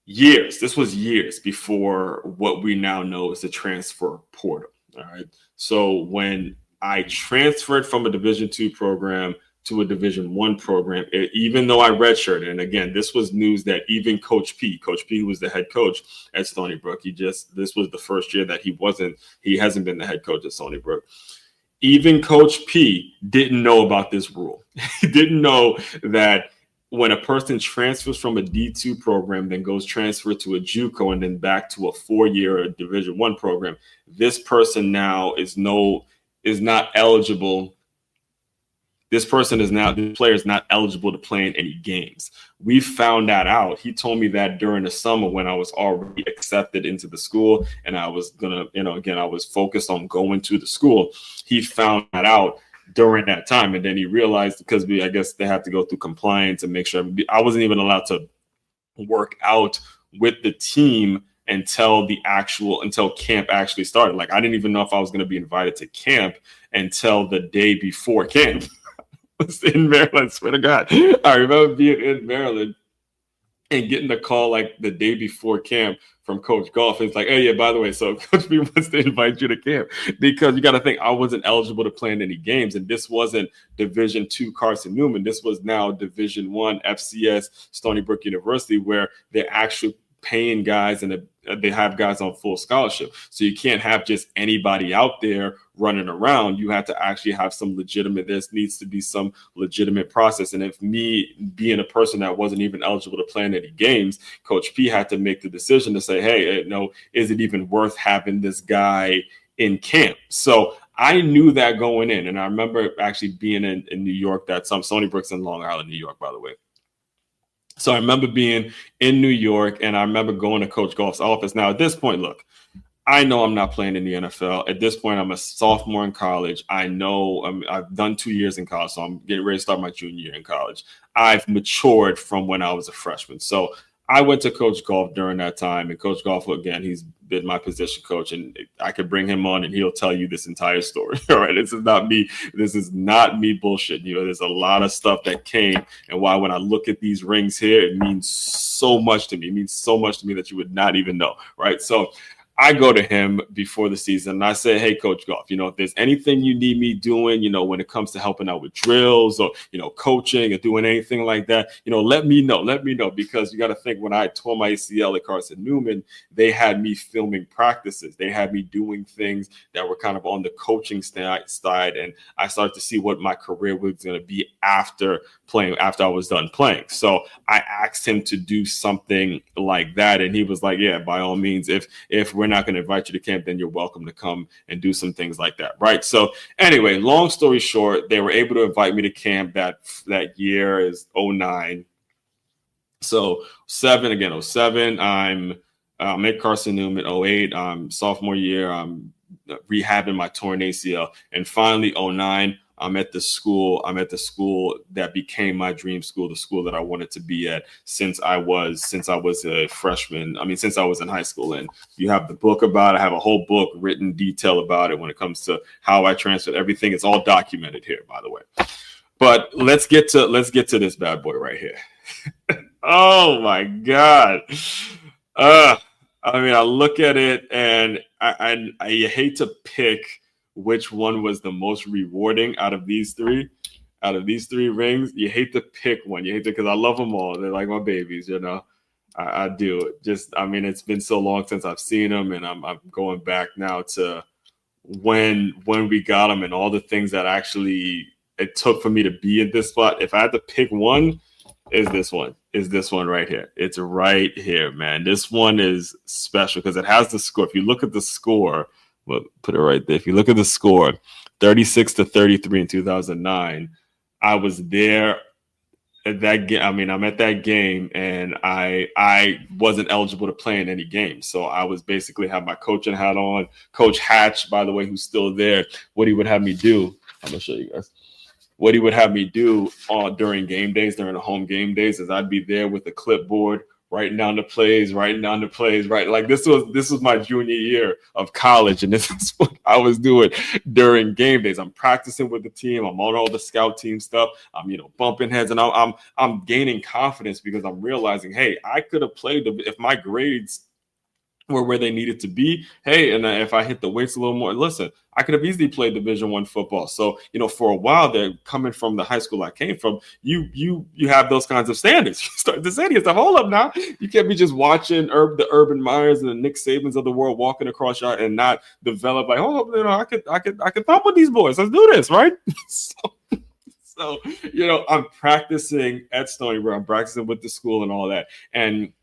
Speaker 1: years. This was years before what we now know is the transfer portal. All right. So when I transferred from a Division II program to a Division I program, even though I redshirted, and again, this was news that even Coach P, who was the head coach at Stony Brook, this was the first year that he hasn't been the head coach at Stony Brook. Even Coach P didn't know about this rule. He didn't know that when a person transfers from a D2 program, then goes transfer to a JUCO and then back to a 4-year Division I program, this person now is not eligible. This player is not eligible to play in any games. We found that out. He told me that during the summer when I was already accepted into the school and I was I was focused on going to the school. He found that out during that time. And then he realized, because I guess they have to go through compliance and make sure I wasn't even allowed to work out with the team until camp actually started. Like, I didn't even know if I was going to be invited to camp until the day before camp. I was in Maryland, swear to God. I remember being in Maryland and getting a call like the day before camp from Coach Golf. It's like, hey, yeah, by the way, so Coach B wants to invite you to camp, because you got to think I wasn't eligible to play in any games. And this wasn't Division II Carson Newman. This was now Division I FCS Stony Brook University, where they're actually paying guys and they have guys on full scholarship. So you can't have just anybody out there running around. You have to actually have there needs to be some legitimate process. And if me being a person that wasn't even eligible to play in any games, Coach P had to make the decision to say, hey, is it even worth having this guy in camp? So I knew that going in. And I remember actually being in New York Stony Brook's in Long Island, New York, by the way. So I remember being in New York, and I remember going to Coach Golf's office. Now, at this point, look, I know I'm not playing in the NFL. At this point, I'm a sophomore in college. I know I've done 2 years in college, so I'm getting ready to start my junior year in college. I've matured from when I was a freshman. So I went to Coach Golf during that time, and Coach Golf, again, he's been my position coach, and I could bring him on and he'll tell you this entire story. All right. This is not me bullshit. There's a lot of stuff that came, and why when I look at these rings here, it means so much to me. It means so much to me that you would not even know. Right. So I go to him before the season and I say, hey, Coach Golf, if there's anything you need me doing, when it comes to helping out with drills or, coaching or doing anything like that, let me know, because you got to think, when I tore my ACL at Carson Newman, they had me filming practices. They had me doing things that were kind of on the coaching side. And I started to see what my career was going to be after I was done playing. So I asked him to do something like that. And he was like, yeah, by all means, if we're not going to invite you to camp, then you're welcome to come and do some things like that. Right. So anyway, long story short, they were able to invite me to camp that year is 2009. So 2007, I'm at Carson Newman. 2008, sophomore year, I'm rehabbing my torn ACL. And finally, 2009, I'm at the school that became my dream school, the school that I wanted to be at since I was a freshman. Since I was in high school. And you have the book about it. I have a whole book written detail about it when it comes to how I transferred everything. It's all documented here, by the way. But let's get to this bad boy right here. Oh my God. I look at it and I hate to pick which one was the most rewarding out of these three rings. You hate to pick one. You hate to, because I love them all. They're like my babies, I do. Just, I mean, it's been so long since I've seen him, and I'm going back now to when we got him and all the things that actually it took for me to be in this spot. If I had to pick one, is this one right here. It's right here, man. This one is special because it has the score. If you look at the score, well, put it right there. If you look at the score, 36-33 in 2009, I was there at that game. I mean, I'm at that game, and I wasn't eligible to play in any game. So I was basically have my coaching hat on. Coach Hatch, by the way, who's still there, what he would have me do, I'm gonna show you guys. What he would have me do during game days, during the home game days, is I'd be there with a clipboard, writing down the plays, right? Like this was my junior year of college, and this is what I was doing during game days. I'm practicing with the team. I'm on all the scout team stuff. I'm bumping heads, and I'm gaining confidence because I'm realizing, hey, I could have played if my grades were where they needed to be. Hey, and if I hit the weights a little more, listen, I could have easily played Division I football. So, for a while there, coming from the high school I came from, you have those kinds of standards. You start to say to yourself, hold up now. You can't be just watching the Urban Meyers and the Nick Sabans of the world walking across yard and not develop like, hold up, I could thump with these boys. Let's do this, right? So, I'm practicing at Stony Brook. I'm practicing with the school and all that. And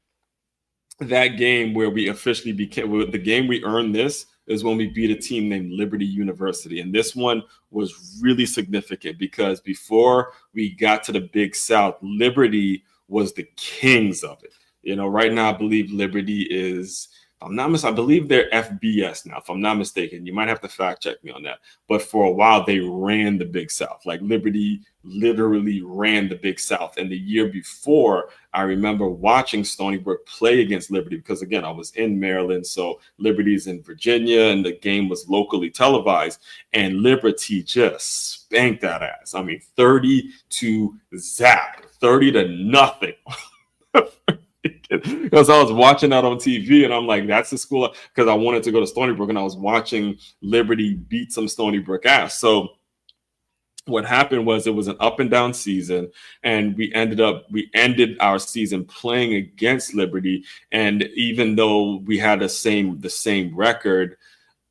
Speaker 1: that game where we officially became the game we earned this is when we beat a team named Liberty University. And this one was really significant because before we got to the Big South, Liberty was the kings of it. Right now, I believe Liberty is, I believe they're FBS now, if I'm not mistaken. You might have to fact check me on that. But for a while, they ran the Big South. Like Liberty literally ran the Big South. And the year before, I remember watching Stony Brook play against Liberty because, again, I was in Maryland. So Liberty's in Virginia, and the game was locally televised. And Liberty just spanked that ass. I mean, 30 to zap, 30 to nothing. Because I was watching that on TV, and I'm like, that's the school, because I wanted to go to Stony Brook, and I was watching Liberty beat some Stony Brook ass. So what happened was it was an up and down season, and we ended our season playing against Liberty. And even though we had the same record,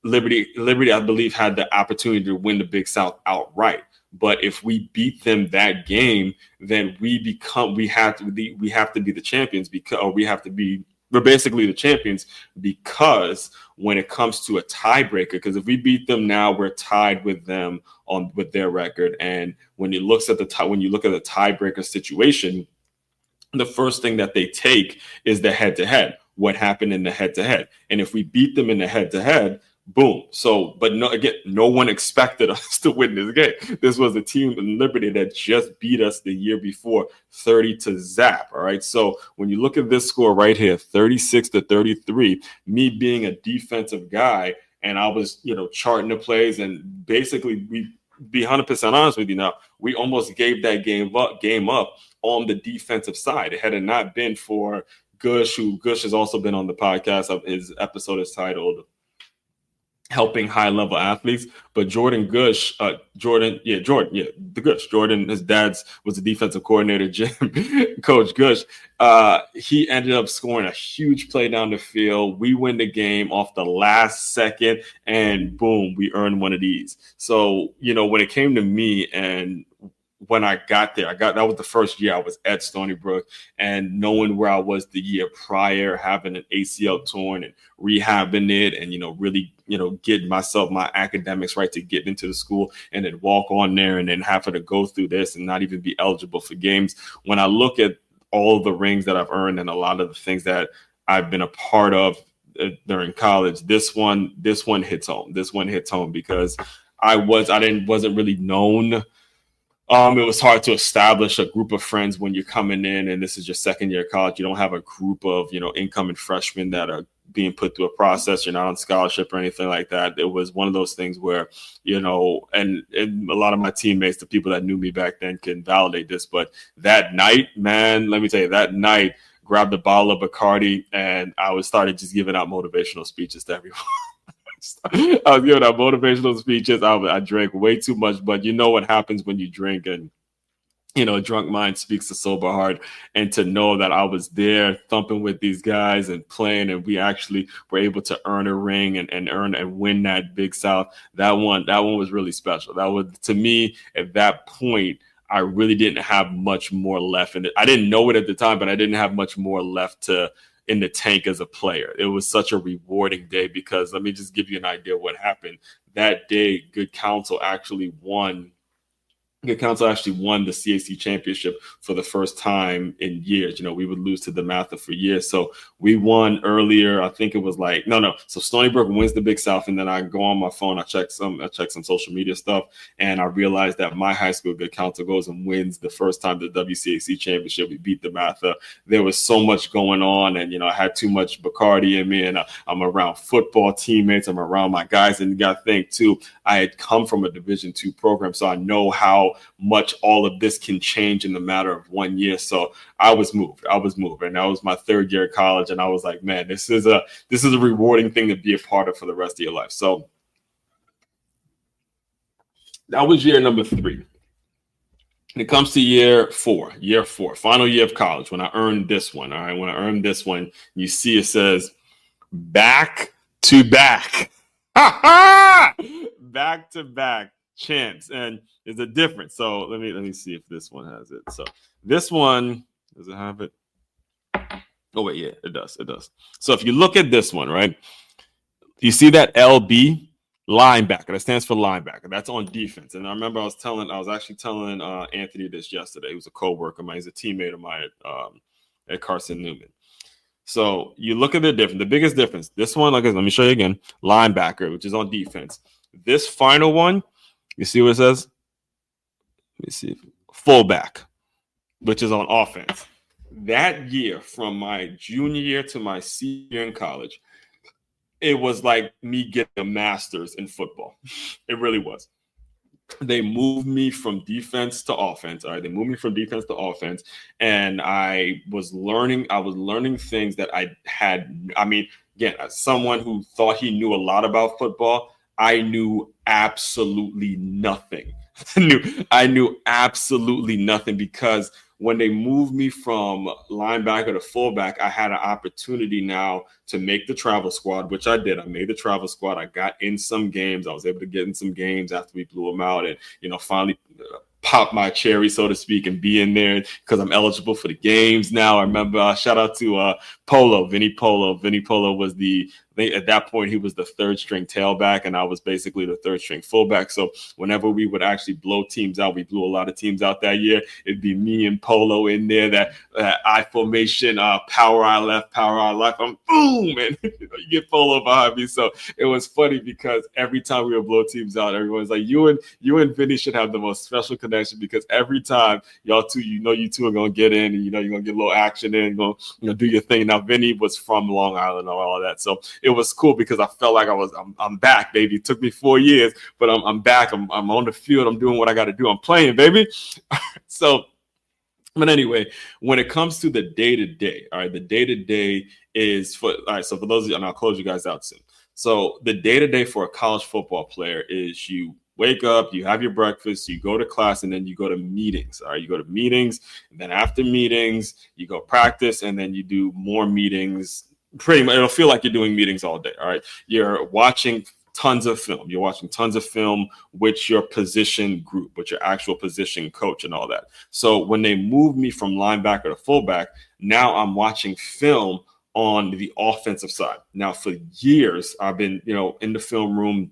Speaker 1: Liberty, I believe, had the opportunity to win the Big South outright. But if we beat them that game, then we have to be the champions, we're basically the champions, because when it comes to a tiebreaker, because if we beat them now, we're tied with them with their record. And when you look at the tiebreaker situation, the first thing that they take is the head-to-head. What happened in the head-to-head? And if we beat them in the head-to-head, boom. So, but no one expected us to win this game. This was a team in Liberty that just beat us the year before, 30 to zap. All right. So when you look at this score right here, 36-33, me being a defensive guy, and I was, charting the plays, and basically be 100% honest with you now, we almost gave that game up on the defensive side. It had not been for Gush, who Gush has also been on the podcast. His episode is titled Helping High-Level Athletes. But Jordan, his dad's was the defensive coordinator, Coach Gush. He ended up scoring a huge play down the field. We win the game off the last second, and boom, we earned one of these. So, when it came to me, and when I got there, that was the first year I was at Stony Brook, and knowing where I was the year prior, having an ACL torn and rehabbing it, and really getting my academics right to get into the school, and then walk on there, and then having to go through this and not even be eligible for games. When I look at all the rings that I've earned and a lot of the things that I've been a part of during college, this one hits home. This one hits home because I wasn't really known. It was hard to establish a group of friends when you're coming in, and this is your second year of college. You don't have a group of, incoming freshmen that are being put through a process. You're not on scholarship or anything like that. It was one of those things where, and a lot of my teammates, the people that knew me back then, can validate this. But that night, man, let me tell you, grabbed a bottle of Bacardi, and I started just giving out motivational speeches to everyone. I was giving out motivational speeches. I drank way too much, but you know what happens when you drink, and a drunk mind speaks to sober heart, and to know that I was there thumping with these guys and playing, and we actually were able to earn a ring and earn and win that Big South. That one was really special. That was, to me, at that point, I really didn't have much more left in it. I didn't know it at the time, but I didn't have much more left in the tank as a player. It was such a rewarding day, because let me just give you an idea of what happened. That day, Good Counsel actually won the CAC championship for the first time in years. We would lose to the Mather for years. So we won earlier. I think it was like, no. So Stony Brook wins the Big South. And then I go on my phone, I check some social media stuff. And I realized that my high school, Good Counsel, goes and wins the first time the WCAC championship. We beat the Mather. There was so much going on. And, I had too much Bacardi in me, and I'm around football teammates. I'm around my guys. And you got to think too, I had come from a Division II program. So I know how much all of this can change in the matter of 1 year. So I was moved. And that was my third year of college. And I was like, man, this is a rewarding thing to be a part of for the rest of your life. So that was year number 3. When it comes to year four, final year of college, when I earned this one, all right, when I earned this one, you see it says back to back. Back to back champs. And there's a difference. So let me see if this one has it. So this one, does it have it? Oh wait, yeah, it does. So if you look at this one, right, you see that LB, linebacker. That stands for linebacker. That's on defense. And I remember I was actually telling Anthony this yesterday. He was a co-worker of mine. He's a teammate of mine at Carson Newman. So you look at the difference. The biggest difference. This one, let me show you again. Linebacker, which is on defense. This final one, you see what it says? Let me see. Fullback, which is on offense. That year, from my junior year to my senior year in college, it was like me getting a master's in football. It really was. They moved me from defense to offense. All right, they moved me from defense to offense, and I was learning things that I had. I mean, again, as someone who thought he knew a lot about football, I knew absolutely nothing. I knew absolutely nothing, because when they moved me from linebacker to fullback, I had an opportunity now to make the travel squad, which I did. I made the travel squad. I got in some games. I was able to get in some games after we blew them out, and finally pop my cherry, so to speak, and be in there because I'm eligible for the games now. I remember, shout out to Vinny Polo. Vinny Polo was at that point, he was the third string tailback, and I was basically the third string fullback. So whenever we would actually blow teams out, we blew a lot of teams out that year. It'd be me and Polo in there, that I formation, power I left. I'm boom, and you get Polo behind me. So it was funny, because every time we would blow teams out, everyone's like, you and Vinny should have the most special connection, because every time you two are gonna get in, and you're gonna get a little action in, and do your thing. Now Vinny was from Long Island and all that, so it was cool, because I felt like I'm back, baby. It took me 4 years, but I'm back. I'm on the field. I'm doing what I got to do. I'm playing, baby. So, but anyway, when it comes to the day-to-day, all right, the day-to-day is all right, so for those of you, and I'll close you guys out soon. So the day-to-day for a college football player is you wake up, you have your breakfast, you go to class, and then you go to meetings. All right, you go to meetings, and then after meetings, you go practice, and then you do more meetings. Pretty much, it'll feel like you're doing meetings all day. All right, you're watching tons of film. You're watching tons of film with your position group, with your actual position coach and all that. So when they moved me from linebacker to fullback, now I'm watching film on the offensive side. Now, for years, I've been, in the film room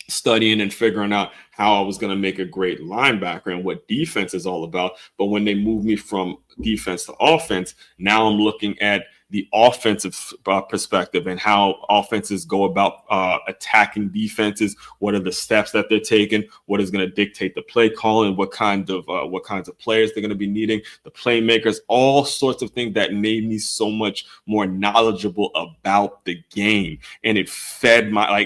Speaker 1: studying and figuring out how I was going to make a great linebacker and what defense is all about. But when they moved me from defense to offense, now I'm looking at the offensive perspective and how offenses go about attacking defenses. What are the steps that they're taking? What is going to dictate the play calling? What kinds of players they're going to be needing? The playmakers, all sorts of things that made me so much more knowledgeable about the game, and it fed my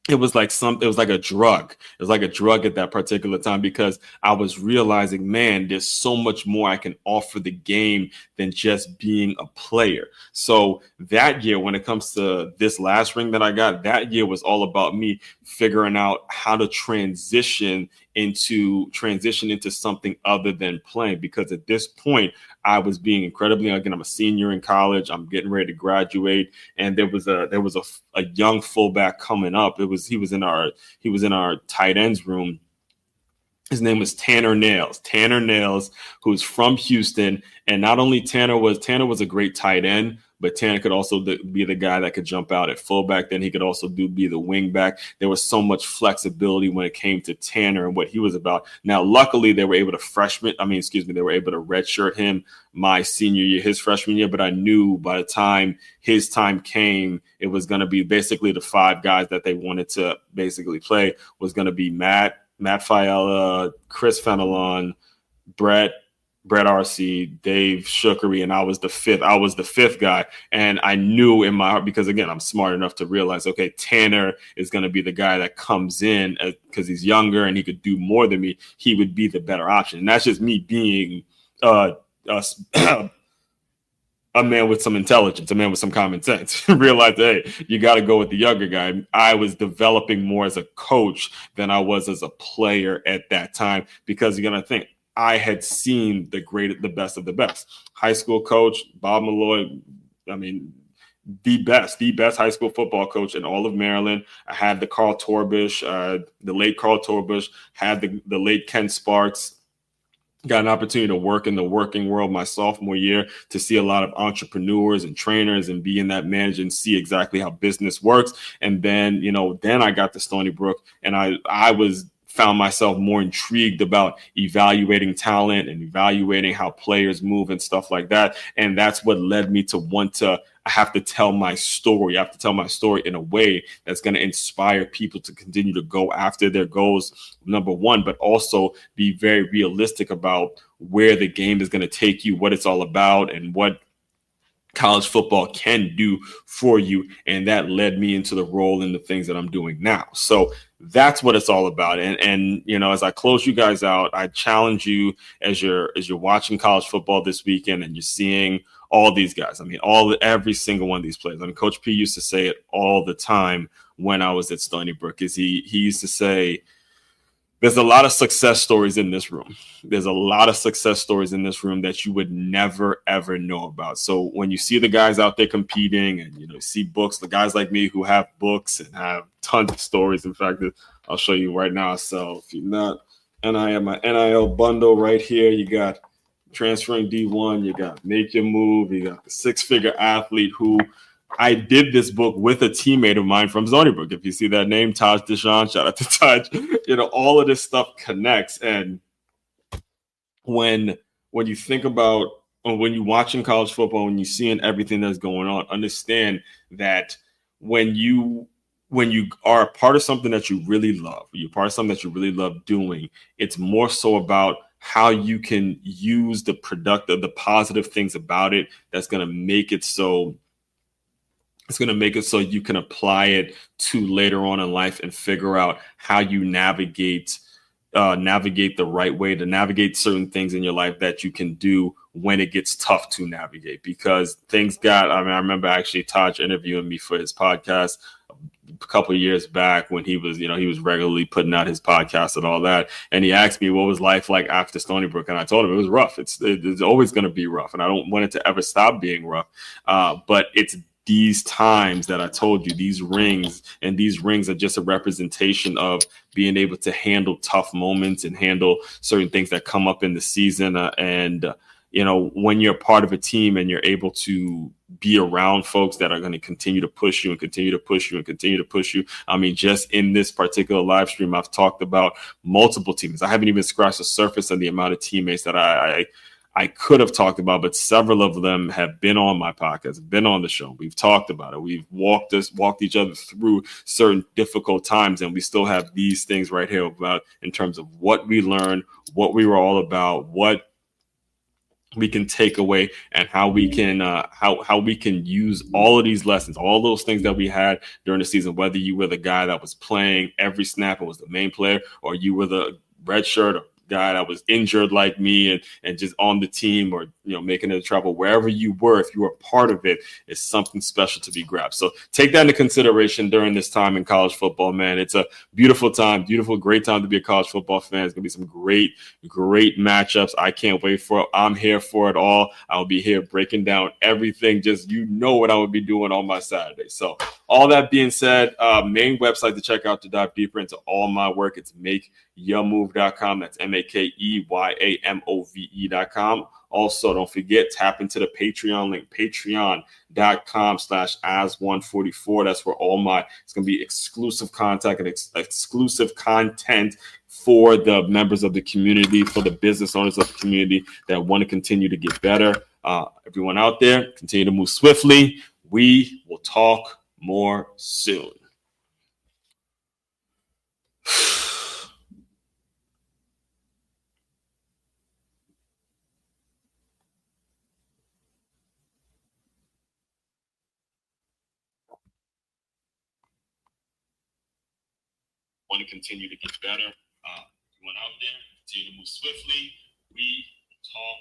Speaker 1: it was like a drug. It was like a drug at that particular time, because I was realizing, man, there's so much more I can offer the game than just being a player. So that year, when it comes to this last ring that I got, that year was all about me figuring out how to transition transition into something other than playing, because at this point I was being incredibly, again, I'm a senior in college, I'm getting ready to graduate, and there was a young fullback coming up. He was in our tight ends room. His name was Tanner Nails. Tanner Nails, who's from Houston. And not only Tanner was a great tight end, but Tanner could also be the guy that could jump out at fullback. Then he could also be the wing back. There was so much flexibility when it came to Tanner and what he was about. Now, luckily, they were able to redshirt him my senior year, his freshman year. But I knew by the time his time came, it was going to be basically the 5 guys that they wanted to basically play was going to be Matt Fiala, Chris Fenelon, Brett RC, Dave Shookery, and I was the fifth guy. And I knew in my heart, because again, I'm smart enough to realize, okay, Tanner is going to be the guy that comes in because he's younger and he could do more than me. He would be the better option. And that's just me being a man with some intelligence, a man with some common sense. Realize, hey, you got to go with the younger guy. I was developing more as a coach than I was as a player at that time, because you're going to think I had seen the best of the best. High school coach, Bob Malloy, I mean, the best high school football coach in all of Maryland. I had the late Carl Torbush, had the late Ken Sparks. Got an opportunity to work in the working world my sophomore year, to see a lot of entrepreneurs and trainers and be in that manager and see exactly how business works. And then, then I got to Stony Brook, and I found myself more intrigued about evaluating talent and evaluating how players move and stuff like that. And that's what led me to I have to tell my story. I have to tell my story in a way that's going to inspire people to continue to go after their goals, number one, but also be very realistic about where the game is going to take you, what it's all about, and what college football can do for you. And that led me into the role in the things that I'm doing now. So that's what it's all about. And as I close you guys out, I challenge you, as you're watching college football this weekend and you're seeing all these guys. I mean, every single one of these players. I mean, Coach P used to say it all the time when I was at Stony Brook. Is he used to say, there's a lot of success stories in this room. There's a lot of success stories in this room that you would never, ever know about. So when you see the guys out there competing and, see books, the guys like me who have books and have tons of stories. In fact, I'll show you right now. So if you're not, and I have my NIL bundle right here. You got transferring D1, you got Make Your Move, you got the 6-figure athlete, who I did this book with a teammate of mine from Stony Brook. If you see that name, Taj Deshawn, shout out to Taj. All of this stuff connects. And when you think about, or when you're watching college football, when you're seeing everything that's going on, understand that when you are a part of something that you really love, you're part of something that you really love doing, it's more so about how you can use the positive things about it that's going to make it so you can apply it to later on in life and figure out how you navigate the right way to navigate certain things in your life that you can do when it gets tough to navigate. Because I remember actually Taj interviewing me for his podcast a couple of years back when he was regularly putting out his podcast and all that. And he asked me what was life like after Stony Brook. And I told him it was rough. It's always going to be rough. And I don't want it to ever stop being rough. But it's these times that I told you, these rings are just a representation of being able to handle tough moments and handle certain things that come up in the season. When you're part of a team and you're able to be around folks that are going to continue to push you and continue to push you and continue to push you. I mean, just in this particular live stream, I've talked about multiple teams. I haven't even scratched the surface of the amount of teammates that I could have talked about, but several of them have been on my podcast, been on the show. We've talked about it. We've walked each other through certain difficult times, and we still have these things right here about in terms of what we learned, what we were all about, what we can take away, and how we can how we can use all of these lessons, all those things that we had during the season, whether you were the guy that was playing every snap and was the main player, or you were the red shirt or guy that was injured like me and just on the team, or making it travel wherever you were. If you were part of it, it's something special to be grabbed. So take that into consideration during this time in college football, man. It's a beautiful time, great time to be a college football fan. It's going to be some great matchups. I can't wait for it. I'm here for it all. I'll be here breaking down everything. Just, what I would be doing on my Saturday. So all that being said, main website to check out to dive deeper into all my work, it's makeyourmove.com. That's MakeYamove.com. Also, don't forget, tap into the Patreon link, patreon.com/as144. That's where it's going to be exclusive content and exclusive content for the members of the community, for the business owners of the community that want to continue to get better. Everyone out there, continue to move swiftly. We will talk more soon. Want to continue to get better. Everyone out there, continue to move swiftly. We talk